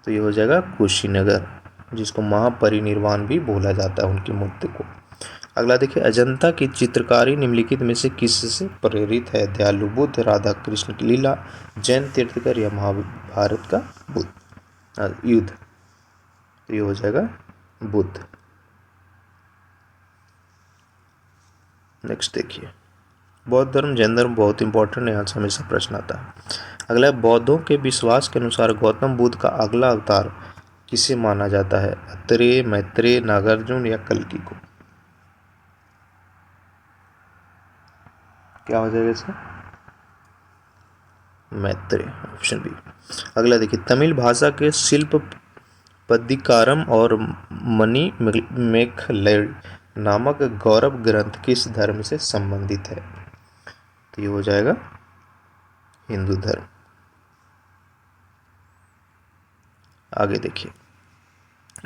तो ये हो जाएगा कुशीनगर, जिसको महापरिनिर्वाण भी बोला जाता है उनकी मूर्ति को। अगला देखिए, अजंता की चित्रकारी निम्नलिखित में से किससे प्रेरित है? दयालु बुद्ध, राधा कृष्ण की लीला, जैन तीर्थकर या महाभारत का युद्ध? तो ये हो जाएगा बुद्ध। नेक्स्ट देखिए, बौद्ध धर्म, जैन धर्म बहुत इंपॉर्टेंट है, यहाँ से हमेशा प्रश्न आता है। अगला, बौद्धों के विश्वास के अनुसार गौतम बुद्ध का अगला अवतार किसे माना जाता है? अत्रेय, मैत्रेय, नागार्जुन या कल्कि को? क्या हो जाएगा इसका? Maitreya, option B. अगला देखिए, तमिल भाषा के शिल्प पद्दिकारम और मणि नामक गौरव ग्रंथ किस धर्म से संबंधित है? तो ये हो जाएगा हिंदू धर्म। आगे देखिए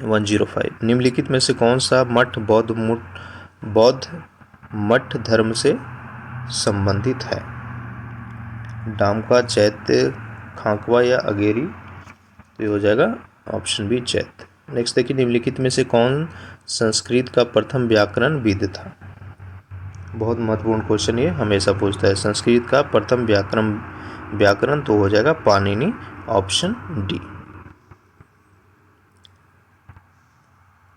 105, निम्नलिखित में से कौन सा मठ बौद्ध मठ धर्म से संबंधित है? डामका, चैत्य, खांकवा या अगेरी? तो ये हो जाएगा ऑप्शन बी चैत्य। नेक्स्ट देखिए, निम्नलिखित में से कौन संस्कृत का प्रथम व्याकरणविद था? बहुत महत्वपूर्ण क्वेश्चन ये हमेशा पूछता है। संस्कृत का प्रथम व्याकरण तो हो जाएगा पाणिनि, ऑप्शन डी।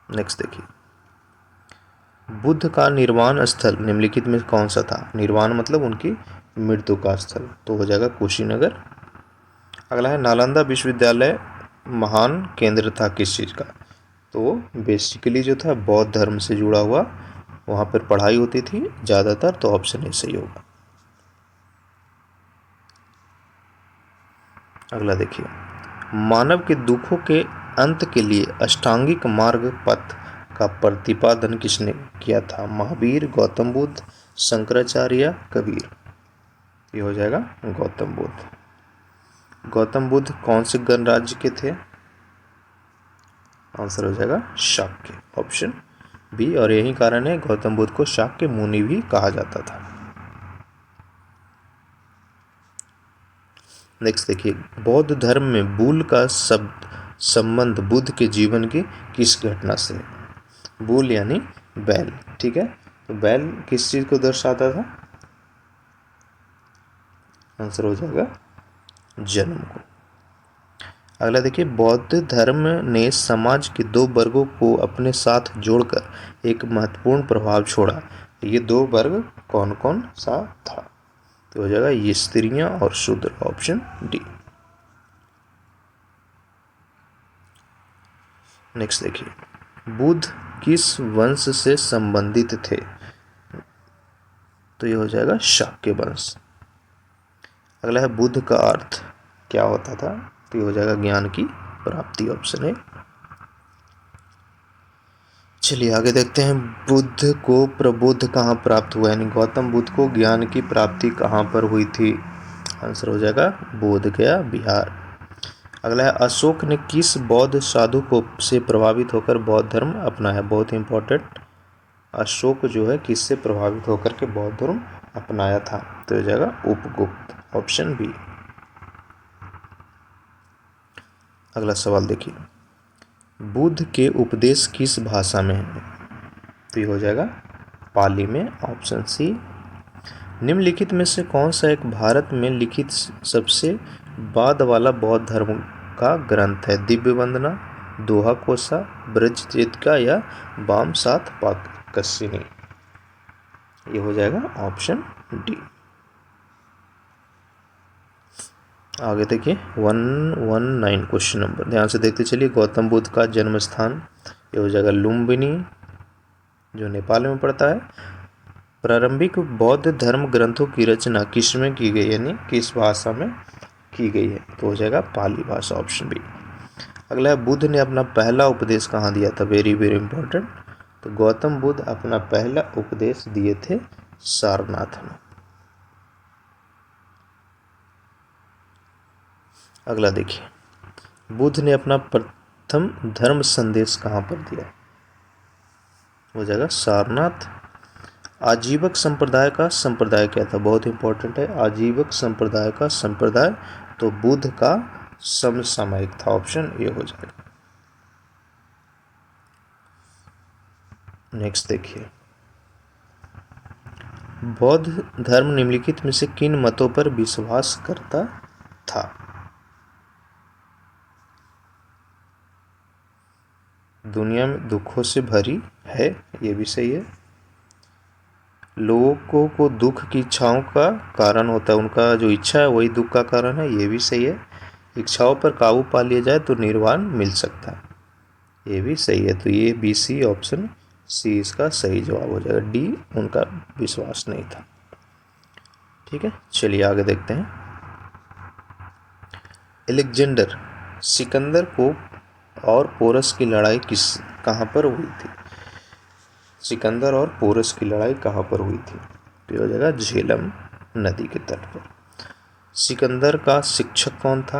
नेक्स्ट देखिए, बुद्ध का निर्वाण स्थल निम्नलिखित में कौन सा था? निर्वाण मतलब उनकी मृत्यु का स्थल, तो हो जाएगा कुशीनगर। अगला है, नालंदा विश्वविद्यालय महान केंद्र था किस चीज़ का? तो बेसिकली जो था बौद्ध धर्म से जुड़ा हुआ, वहाँ पर पढ़ाई होती थी ज़्यादातर, तो ऑप्शन ए सही होगा। अगला देखिए, मानव के दुखों के अंत के लिए अष्टांगिक मार्ग पथ का प्रतिपादन किसने किया था? महावीर, गौतम बुद्ध, शंकराचार्य या कबीर? ये हो जाएगा गौतम बुद्ध। गौतम बुद्ध कौन से गणराज्य के थे? आंसर हो जाएगा शाक्य, ऑप्शन बी। और यही कारण है गौतम बुद्ध को शाक्य मुनि भी कहा जाता था। नेक्स्ट देखिए, बौद्ध धर्म में बूल का शब्द संबंध बुद्ध के जीवन की किस घटना से है? बूल यानी बैल, ठीक है, तो बैल किस चीज को दर्शाता था? आंसर हो जाएगा जन्म को। अगला देखिए, बौद्ध धर्म ने समाज के दो वर्गों को अपने साथ जोड़कर एक महत्वपूर्ण प्रभाव छोड़ा। ये दो वर्ग कौन कौन सा था? तो हो जाएगा ये स्त्रियां और शूद्र, ऑप्शन डी। नेक्स्ट देखिए, बुद्ध किस वंश से संबंधित थे? तो ये हो जाएगा शाक्य वंश। अगला है, बुद्ध का अर्थ क्या होता था? तो ये हो जाएगा ज्ञान की प्राप्ति, ऑप्शन है। चलिए आगे देखते हैं, बुद्ध को प्रबोध कहाँ प्राप्त हुआ, यानी गौतम बुद्ध को ज्ञान की प्राप्ति कहाँ पर हुई थी? आंसर हो जाएगा बोध गया, बिहार। अगला है, अशोक ने किस बौद्ध साधु को से प्रभावित होकर बौद्ध धर्म अपनाया? बहुत इंपॉर्टेंट, अशोक जो है किससे प्रभावित होकर के बौद्ध धर्म अपनाया था? तो हो जाएगा उपगुप्त, ऑप्शन बी। अगला सवाल देखिए, बुद्ध के उपदेश किस भाषा में है? तो ये हो जाएगा पाली में, ऑप्शन सी। निम्नलिखित में से कौन सा एक भारत में लिखित सबसे बाद वाला बौद्ध धर्म का ग्रंथ है? दिव्य वंदना, दोहा कोसा, ब्रजचेतिका या वाम सात पाकशिनी? ये हो जाएगा ऑप्शन डी। आगे देखिए 119 क्वेश्चन नंबर, ध्यान से देखते चलिए। गौतम बुद्ध का जन्म स्थान, ये हो जाएगा लुम्बिनी, जो नेपाल में पड़ता है। प्रारंभिक बौद्ध धर्म ग्रंथों की रचना किस में की गई, यानी किस भाषा में की गई है? तो हो जाएगा पाली भाषा, ऑप्शन बी। अगला है, बुद्ध ने अपना पहला उपदेश कहाँ दिया था? वेरी वेरी इंपॉर्टेंट, तो गौतम बुद्ध अपना पहला उपदेश दिए थे सारनाथ में। अगला देखिए, बुद्ध ने अपना प्रथम धर्म संदेश कहाँ पर दिया? हो जाएगा सारनाथ। आजीवक संप्रदाय का संप्रदाय क्या था? बहुत इंपॉर्टेंट है, आजीवक संप्रदाय का संप्रदाय तो बुद्ध का समसामयिक था, ऑप्शन ए हो जाएगा। नेक्स्ट देखिए, बौद्ध धर्म निम्नलिखित में से किन मतों पर विश्वास करता था? दुनिया में दुखों से भरी है, ये भी सही है। लोगों को दुख की इच्छाओं का कारण होता है, उनका जो इच्छा है वही दुख का कारण है, ये भी सही है। इच्छाओं पर काबू पा लिया जाए तो निर्वाण मिल सकता है, ये भी सही है। तो ये बी सी, ऑप्शन सी इसका सही जवाब हो जाएगा। डी उनका विश्वास नहीं था। ठीक है, चलिए आगे देखते हैं। अलेक्जेंडर सिकंदर को और पोरस की लड़ाई कहाँ पर हुई थी? सिकंदर और पोरस की लड़ाई कहाँ पर हुई थी? तो ये हो जाएगा झेलम नदी के तट पर। सिकंदर का शिक्षक कौन था?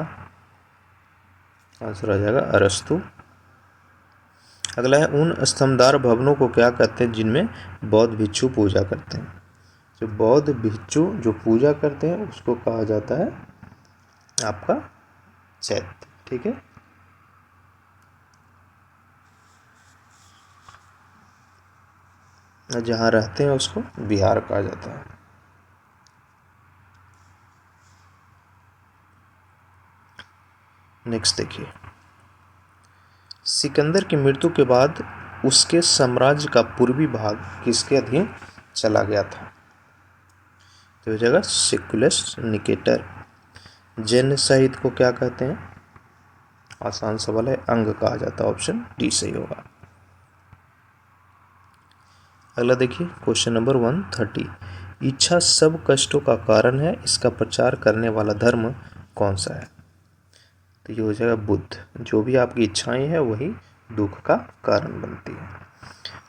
आंसर आ जाएगा अरस्तु। अगला है, उन स्तंभदार भवनों को क्या कहते हैं जिनमें बौद्ध भिक्षु पूजा करते हैं? जो बौद्ध भिक्षु जो पूजा करते हैं उसको कहा जाता है आपका चैत्य। ठीक है, जहाँ रहते हैं उसको विहार कहा जाता है। नेक्स्ट देखिए, सिकंदर की मृत्यु के बाद उसके साम्राज्य का पूर्वी भाग किसके अधीन चला गया था? तो हो जाएगा सेक्युलस निकेटर। जैन साहित्य को क्या कहते हैं? आसान सवाल है, अंग कहा जाता है। ऑप्शन डी सही होगा। अगला देखिए, क्वेश्चन नंबर 130, इच्छा सब कष्टों का कारण है, इसका प्रचार करने वाला धर्म कौन सा है? तो ये हो जाएगा बुद्ध। जो भी आपकी इच्छाएं हैं वही दुख का कारण बनती है।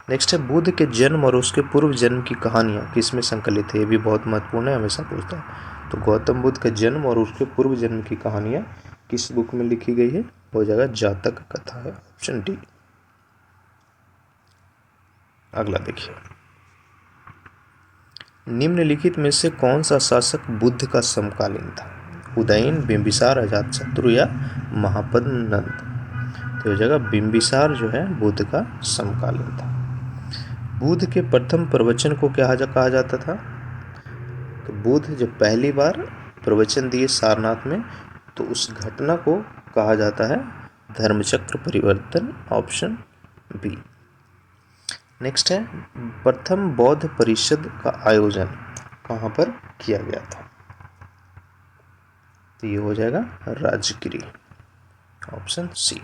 नेक्स्ट है, बुद्ध के जन्म और उसके पूर्व जन्म की कहानियाँ किस में संकलित है? ये भी बहुत महत्वपूर्ण है, हमेशा पूछता है। तो गौतम बुद्ध के जन्म और उसके पूर्व जन्म की कहानियाँ किस बुक में लिखी गई है? हो जाएगा जातक कथा है। Option D. अगला देखिए, निम्नलिखित में से कौन सा शासक बुद्ध का समकालीन था? उदयन, बिंबिसार, अजातशत्रु या महापद्म नंद? तो हो जाएगा बिंबिसार जो है बुद्ध का समकालीन था। बुद्ध के प्रथम प्रवचन को क्या कहा जाता था? तो बुद्ध जब पहली बार प्रवचन दिए सारनाथ में तो उस घटना को कहा जाता है धर्मचक्र परिवर्तन। Option B. नेक्स्ट है, प्रथम बौद्ध परिषद का आयोजन कहाँ पर किया गया था? तो ये हो जाएगा राजगिरी। Option C.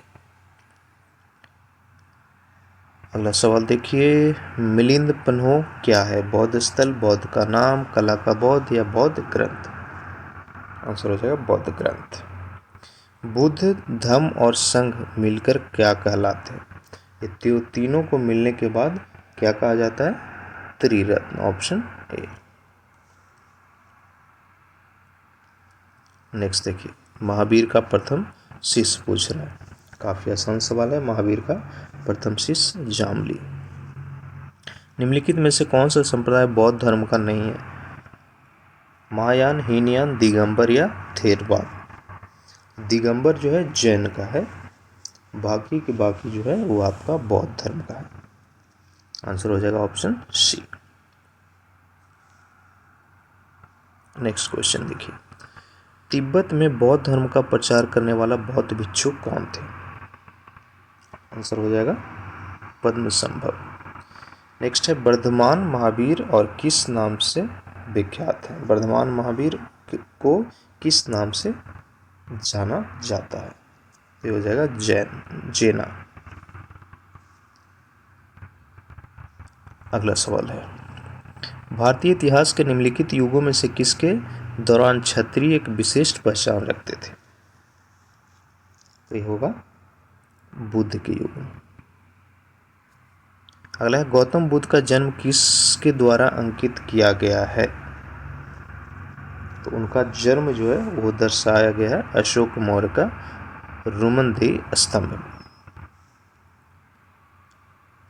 अगला सवाल देखिए, मिलिंद पन्हो क्या है? बौद्ध स्थल, बौद्ध का नाम, कला का बौद्ध या बौद्ध ग्रंथ? आंसर हो जाएगा बौद्ध ग्रंथ। बुद्ध, धम्म और संघ मिलकर क्या कहलाते हैं? ये तीनों को मिलने के बाद क्या कहा जाता है? त्रिरत्न। Option A. नेक्स्ट देखिए, महावीर का प्रथम शिष्य पूछ रहा है, काफी आसान सवाल है। महावीर का प्रथम शिष्य जामली। निम्नलिखित में से कौन सा संप्रदाय बौद्ध धर्म का नहीं है? महायान, हीनयान, दिगंबर या थेरवाद? दिगंबर जो है जैन का है, बाकी जो है वो आपका बौद्ध धर्म का है। आंसर हो जाएगा ऑप्शन सी। नेक्स्ट क्वेश्चन देखिए, तिब्बत में बौद्ध धर्म का प्रचार करने वाला बौद्ध भिक्षु कौन थे? आंसर हो जाएगा पद्मसंभव। नेक्स्ट है, वर्धमान महावीर और किस नाम से विख्यात है? वर्धमान महावीर को किस नाम से जाना जाता है? ये हो जाएगा जेना। अगला सवाल है, भारतीय इतिहास के निम्नलिखित युगों में से किसके दौरान क्षत्रिय एक विशिष्ट पहचान रखते थे? तो ये होगा बुद्ध के युग में। अगला है, गौतम बुद्ध का जन्म किसके द्वारा अंकित किया गया है? तो उनका जन्म जो है वो दर्शाया गया है अशोक मौर्य का रुमनदेही स्तंभ में।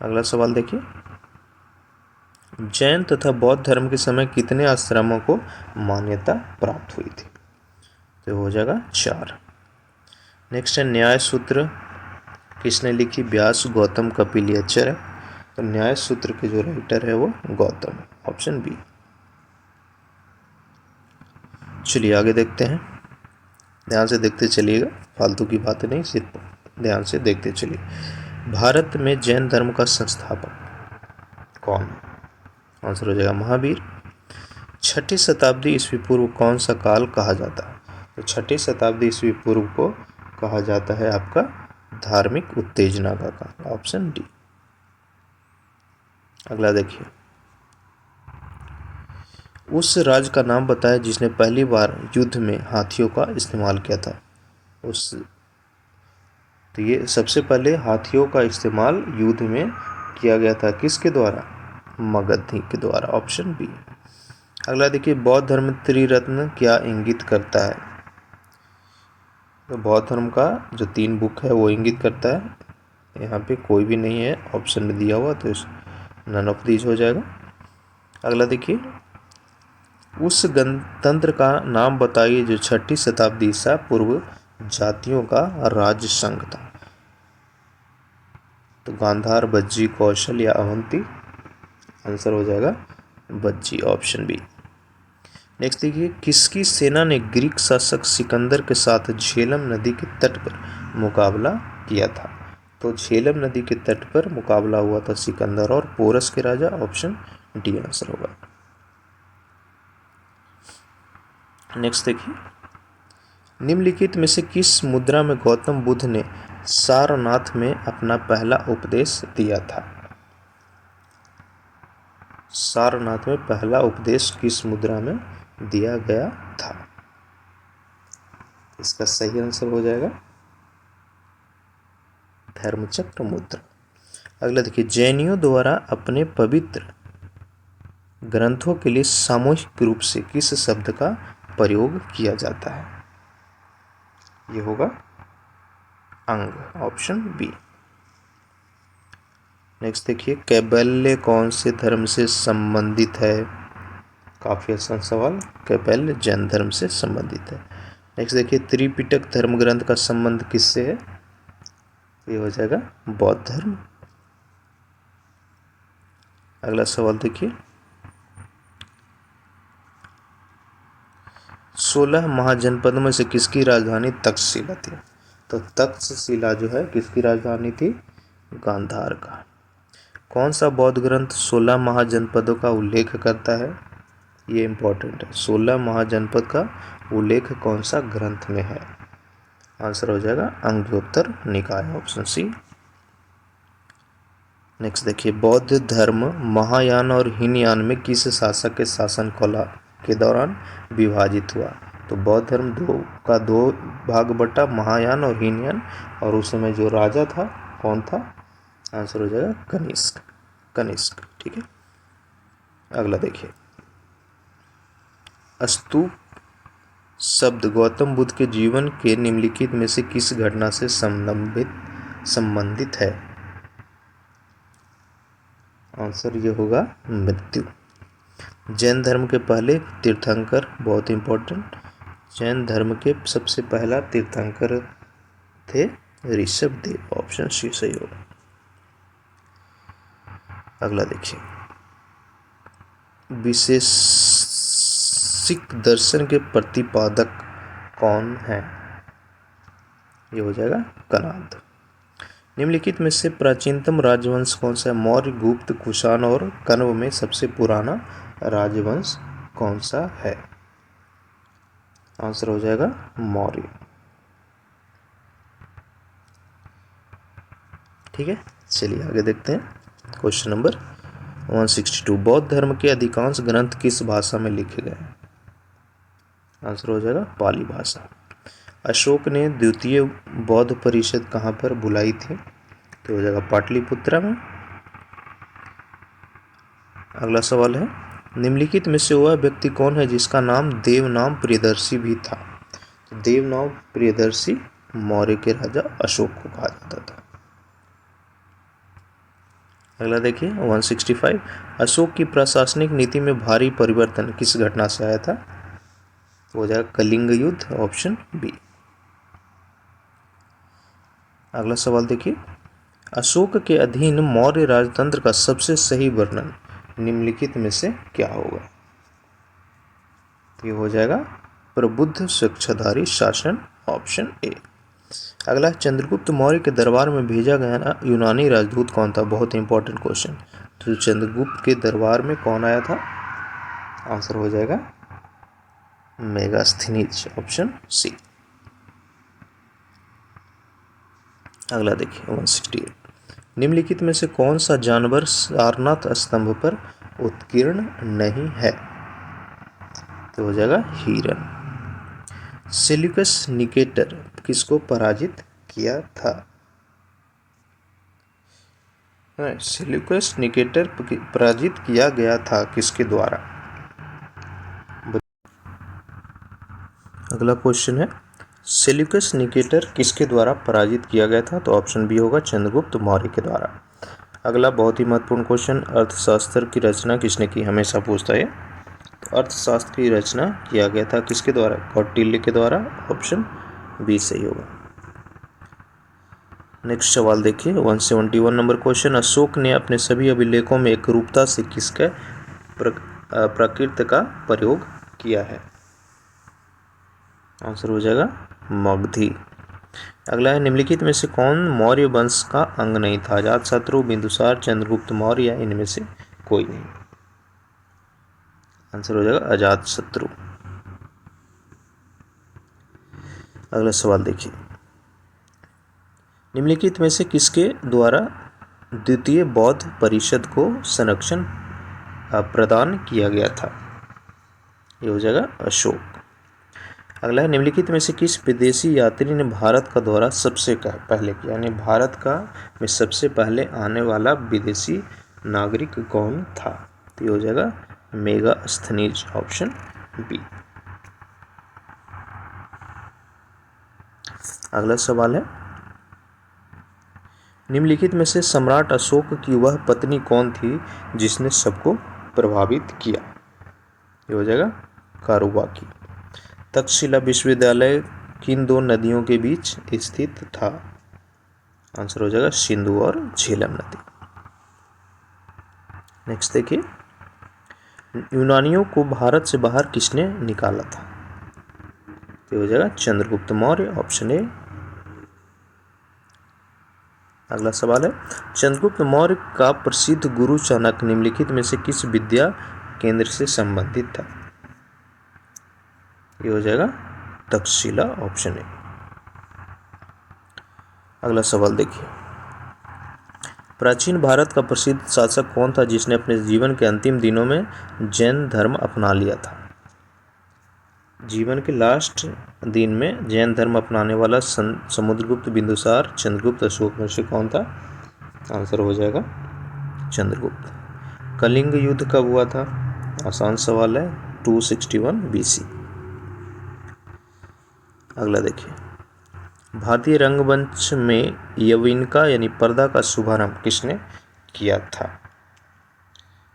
अगला सवाल देखिए, जैन तथा बौद्ध धर्म के समय कितने आश्रमों को मान्यता प्राप्त हुई थी? तो हो जाएगा 4। नेक्स्ट है, न्याय सूत्र किसने लिखी? व्यास, गौतम, कपिल या चरक? तो न्याय सूत्र के जो राइटर है वो गौतम। Option B. चलिए आगे देखते हैं, ध्यान से देखते चलिएगा, फालतू की बातें नहीं, सिर्फ ध्यान से देखते चलिए। भारत में जैन धर्म का संस्थापक कौन है? आंसर हो जाएगा महावीर। 6ठी शताब्दी ईस्वी पूर्व कौन सा काल कहा जाता है? तो 6ठी शताब्दी ईस्वी पूर्व को कहा जाता है आपका धार्मिक उत्तेजना का काल। Option D. अगला देखिए, उस राज्य का नाम बताया जिसने पहली बार युद्ध में हाथियों का इस्तेमाल किया था। तो ये सबसे पहले हाथियों का इस्तेमाल युद्ध में किया गया था, किसके द्वारा? मगधी के द्वारा, ऑप्शन बी। अगला देखिए, बौद्ध धर्म त्रिरत्न क्या इंगित करता है? तो बौद्ध धर्म का जो 3 बुक है वो इंगित करता है। यहाँ पे कोई भी नहीं है ऑप्शन में दिया हुआ, तो नन ऑफ दीज हो जाएगा। अगला देखिए, उस गणतंत्र का नाम बताइए जो 6ठी शताब्दी ईसा पूर्व जातियों का राज संघ था। तो गांधार, बज्जी, कौशल या अवंती? आंसर हो जाएगा बज्जी, ऑप्शन बी। नेक्स्ट देखिए, किसकी सेना ने ग्रीक शासक सिकंदर के साथ झेलम नदी के तट पर मुकाबला किया था? तो झेलम नदी के तट पर मुकाबला हुआ था सिकंदर और पोरस के राजा, ऑप्शन डी आंसर होगा। नेक्स्ट देखिए, निम्नलिखित में से किस मुद्रा में गौतम बुद्ध ने सारनाथ में अपना पहला उपदेश दिया था? सारनाथ में पहला उपदेश किस मुद्रा में दिया गया था? इसका सही आंसर हो जाएगा धर्मचक्र मुद्रा। अगला देखिए, जैनियों द्वारा अपने पवित्र ग्रंथों के लिए सामूहिक रूप से किस शब्द का प्रयोग किया जाता है? ये होगा अंग, ऑप्शन बी। नेक्स्ट देखिए, कैबल्य कौन से धर्म से संबंधित है? काफी आसान सवाल। कैबल्य जैन धर्म से संबंधित है। नेक्स्ट देखिए, त्रिपिटक धर्म ग्रंथ का संबंध किससे है? ये हो जाएगा बौद्ध धर्म। अगला सवाल देखिए, 16 महाजनपद में से किसकी राजधानी तक्षशिला थी? तो तक्षशिला जो है किसकी राजधानी थी? गांधार का। कौन सा बौद्ध ग्रंथ 16 महाजनपदों का उल्लेख करता है? ये इंपॉर्टेंट है, 16 महाजनपद का उल्लेख कौन सा ग्रंथ में है? आंसर हो जाएगा अंग्योत्तर निकाय, ऑप्शन सी। नेक्स्ट देखिए, बौद्ध धर्म महायान और हीनयान में किस शासक के शासन काल के दौरान विभाजित हुआ? तो बौद्ध धर्म दो भाग बटा, महायान और हीनयान, और उस समय जो राजा था कौन था? आंसर हो जाएगा कनिष्क, कनिष्क, ठीक है। अगला देखिए, स्तूप शब्द गौतम बुद्ध के जीवन के निम्नलिखित में से किस घटना से संबंधित है? आंसर ये होगा मृत्यु। जैन धर्म के पहले तीर्थंकर, बहुत इंपॉर्टेंट, जैन धर्म के सबसे पहला तीर्थंकर थे ऋषभ देव, ऑप्शन सी सही होगा। अगला देखिए, विशेषिक दर्शन के प्रतिपादक कौन है? ये हो जाएगा कणाद। निम्नलिखित में से प्राचीनतम राजवंश कौन सा है? मौर्य, गुप्त, कुषाण और कण्व में सबसे पुराना राजवंश कौन सा है? आंसर हो जाएगा मौर्य, ठीक है। चलिए आगे देखते हैं, क्वेश्चन नंबर 162, बौद्ध धर्म के अधिकांश ग्रंथ किस भाषा में लिखे गए हैं? आंसर हो जाएगा पाली भाषा। अशोक ने द्वितीय बौद्ध परिषद कहाँ पर बुलाई थी? तो हो जाएगा पाटलिपुत्रा में। अगला सवाल है, निम्नलिखित में से वह व्यक्ति कौन है जिसका नाम देवनाम प्रियदर्शी भी था? तो देवनाम प्रियदर्शी मौर्य के राजा अशोक को कहा जाता था। अगला देखिए 165, अशोक की प्रशासनिक नीति में भारी परिवर्तन किस घटना से आया था? हो जाएगा कलिंग युद्ध, ऑप्शन बी। अगला सवाल देखिए, अशोक के अधीन मौर्य राजतंत्र का सबसे सही वर्णन निम्नलिखित में से क्या होगा? ये हो जाएगा प्रबुद्ध शिक्षाधारी शासन, ऑप्शन ए। अगला, चंद्रगुप्त मौर्य के दरबार में भेजा गया यूनानी राजदूत कौन था? बहुत इंपॉर्टेंट क्वेश्चन। तो चंद्रगुप्त के दरबार में कौन आया था? आंसर हो जाएगा मेगास्थनीज, ऑप्शन सी। अगला देखिए 168, निम्नलिखित में से कौन सा जानवर सारनाथ स्तंभ पर उत्कीर्ण नहीं है? तो हो जाएगा हिरन। सेल्यूकस निकेटर किसको पराजित किया था? सेल्यूकस निकेटर पराजित किया गया था किसके द्वारा? अगला क्वेश्चन है, सेल्यूकस निकेटर किसके द्वारा पराजित किया गया था? तो ऑप्शन बी होगा चंद्रगुप्त मौर्य के द्वारा। अगला बहुत ही महत्वपूर्ण क्वेश्चन, अर्थशास्त्र की रचना किसने की? हमेशा पूछता है। तो अर्थशास्त्र की रचना किया गया था किसके द्वारा? कौटिल्य के द्वारा। ऑप्शन बी सही होगा। नेक्स्ट सवाल देखिए, 171 नंबर क्वेश्चन, अशोक ने अपने सभी अभिलेखों में एकरूपता से किसके प्राकृत का प्रयोग किया है? आंसर हो जाएगा मगधी। अगला है, निम्नलिखित में से कौन मौर्य वंश का अंग नहीं था? अजातशत्रु, बिंदुसार, चंद्रगुप्त मौर्य या इनमें से कोई नहीं? आंसर हो जाएगा अजातशत्रु। अगला सवाल देखिए, निम्नलिखित में से किसके द्वारा द्वितीय बौद्ध परिषद को संरक्षण प्रदान किया गया था? ये हो जाएगा अशोक। अगला है, निम्नलिखित में से किस विदेशी यात्री ने भारत का दौरा सबसे पहले किया? यानी भारत का में सबसे पहले आने वाला विदेशी नागरिक कौन था? तो ये हो जाएगा मेगास्थनीज। Option B. अगला सवाल है, निम्नलिखित में से सम्राट अशोक की वह पत्नी कौन थी जिसने सबको प्रभावित किया? ये हो जाएगा कारुबाकी। तक्षशिला विश्वविद्यालय किन दो नदियों के बीच स्थित था? आंसर हो जाएगा सिंधु और झेलम नदी। नेक्स्ट देखिए, यूनानियों को भारत से बाहर किसने निकाला था? ये हो जाएगा चंद्रगुप्त मौर्य। Option A. अगला सवाल है, चंद्रगुप्त मौर्य का प्रसिद्ध गुरु चाणक्य निम्नलिखित में से किस विद्या केंद्र से संबंधित था? ये हो जाएगा तक्षशिला। Option A. अगला सवाल देखिए, प्राचीन भारत का प्रसिद्ध शासक कौन था जिसने अपने जीवन के अंतिम दिनों में जैन धर्म अपना लिया था? जीवन के लास्ट दिन में जैन धर्म अपनाने वाला समुद्रगुप्त, बिंदुसार, चंद्रगुप्त, अशोक में से कौन था? आंसर हो जाएगा चंद्रगुप्त। कलिंग युद्ध कब हुआ था? आसान सवाल है, 261 BC। अगला देखिए, भारतीय रंगमंच में यवनिका यानी पर्दा का शुभारंभ किसने किया था?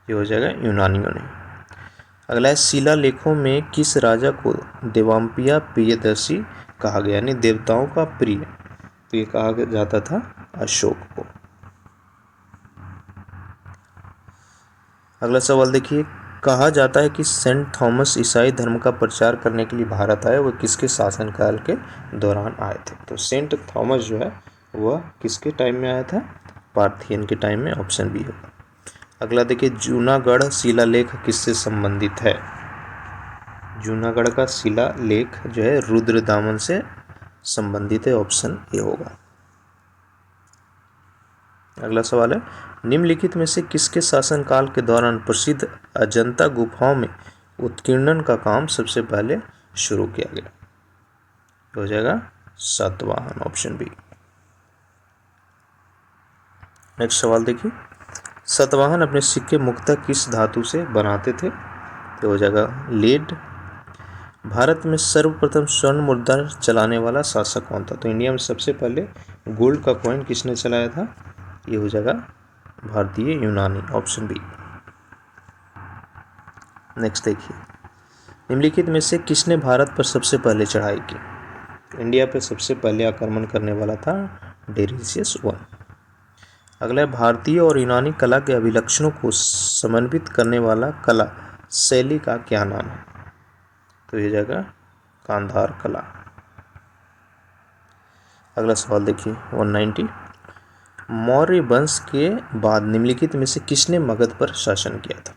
ये हो जाएगा यूनानियों ने। अगला है, शिलालेखों में किस राजा को देवाम्पिया प्रियदर्शी कहा गया? यानी देवताओं का प्रिय, तो ये कहा जाता था अशोक को। अगला सवाल देखिए, कहा जाता है कि सेंट थॉमस ईसाई धर्म का प्रचार करने के लिए भारत आए, वह किसके शासनकाल के दौरान आए थे? तो सेंट थॉमस जो है वह किसके टाइम में आया था? पार्थियन के टाइम में। ऑप्शन बी होगा। अगला देखिए, जूनागढ़ शिलालेख किससे संबंधित है? जूनागढ़ का शिलालेख जो है रुद्रदामन से संबंधित है। ऑप्शन ए होगा। अगला सवाल है, निम्नलिखित में से किसके शासनकाल के दौरान प्रसिद्ध अजंता गुफाओं में उत्कीर्णन का काम सबसे पहले शुरू किया गया? हो जाएगा सातवाहन। Option B. नेक्स्ट सवाल देखिए, सातवाहन अपने सिक्के मुख्यतः किस धातु से बनाते थे? तो हो जाएगा लेड। भारत में सर्वप्रथम स्वर्ण मुद्रा चलाने वाला शासक कौन था? तो इंडिया में सबसे पहले गोल्ड का कॉइन किसने चलाया था? ये हो जाएगा भारतीय यूनानी। Option B. नेक्स्ट देखिए, निम्नलिखित में से किसने भारत पर सबसे पहले चढ़ाई की? इंडिया पर सबसे पहले आक्रमण करने वाला था डेरिसियस I। अगला है, भारतीय और यूनानी कला के अभिलक्षणों को समन्वित करने वाला कला शैली का क्या नाम है? तो ये जाएगा गांधार कला। अगला सवाल देखिए, 190, मौर्य वंश के बाद निम्नलिखित में से किसने मगध पर शासन किया था?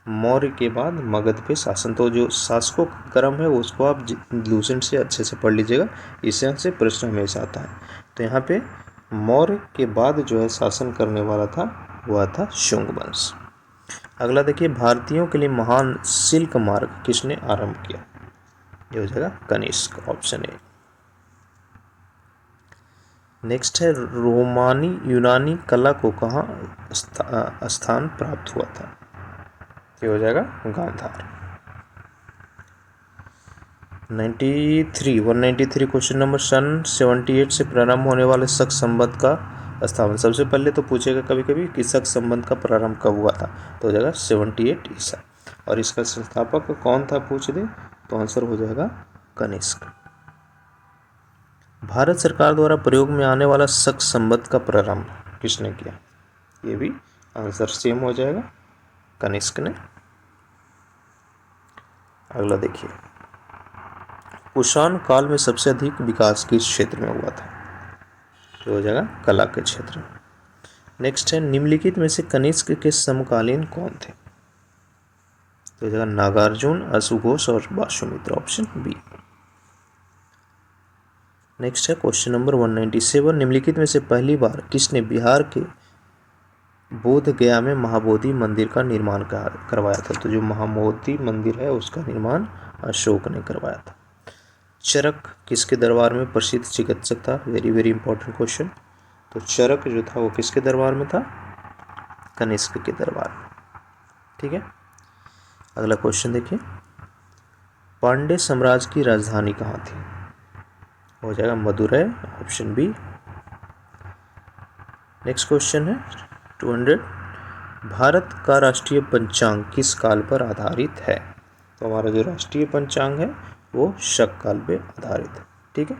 मौर्य के बाद मगध पे शासन, तो जो शासकों का क्रम है उसको आप लूसेंट से अच्छे से पढ़ लीजिएगा, इससे से प्रश्न हमेशा आता है। तो यहाँ पे मौर्य के बाद जो है शासन करने वाला था वह था शुंग वंश। अगला देखिए, भारतीयों के लिए महान सिल्क मार्ग किसने आरंभ किया? ये हो जाएगा कनिष्क। Option A. नेक्स्ट है रोमानी यूनानी कला को कहाँ स्थान प्राप्त हुआ था? ये हो जाएगा गांधार। 193 क्वेश्चन नंबर, सन 78 से प्रारंभ होने वाले शक संबंध का स्थापन। सबसे पहले तो पूछेगा कभी कभी कि शक संबंध का प्रारंभ कब हुआ था, तो हो जाएगा 78 ईसा। और इसका संस्थापक कौन था पूछ दे तो आंसर हो जाएगा कनिष्क। भारत सरकार द्वारा प्रयोग में आने वाला शक संबंध का प्रारंभ किसने किया? ये भी आंसर सेम हो जाएगा, कनिष्क ने। अगला देखिए, कुषाण काल में सबसे अधिक विकास किस क्षेत्र में हुआ था? तो हो जाएगा कला के क्षेत्र में। नेक्स्ट है, निम्नलिखित में से कनिष्क के समकालीन कौन थे? तो हो जाएगा नागार्जुन, अश्वघोष और वासुमित्र, ऑप्शन बी। नेक्स्ट है क्वेश्चन नंबर 197, निम्नलिखित में से पहली बार किसने बिहार के बोध गया में महाबोधि मंदिर का निर्माण करवाया था? तो जो महाबोधि मंदिर है उसका निर्माण अशोक ने करवाया था। चरक किसके दरबार में प्रसिद्ध चिकित्सक था? Very very important question. तो चरक जो था वो किसके दरबार में था? कनिष्क के दरबार में। ठीक है, अगला क्वेश्चन देखिए, पांड्य साम्राज्य की राजधानी कहाँ थी? हो जाएगा Madurai, option B. Next question है 200, भारत का राष्ट्रीय पंचांग किस काल पर आधारित है? तो हमारा जो राष्ट्रीय पंचांग है वो शक काल पे आधारित है। ठीक है।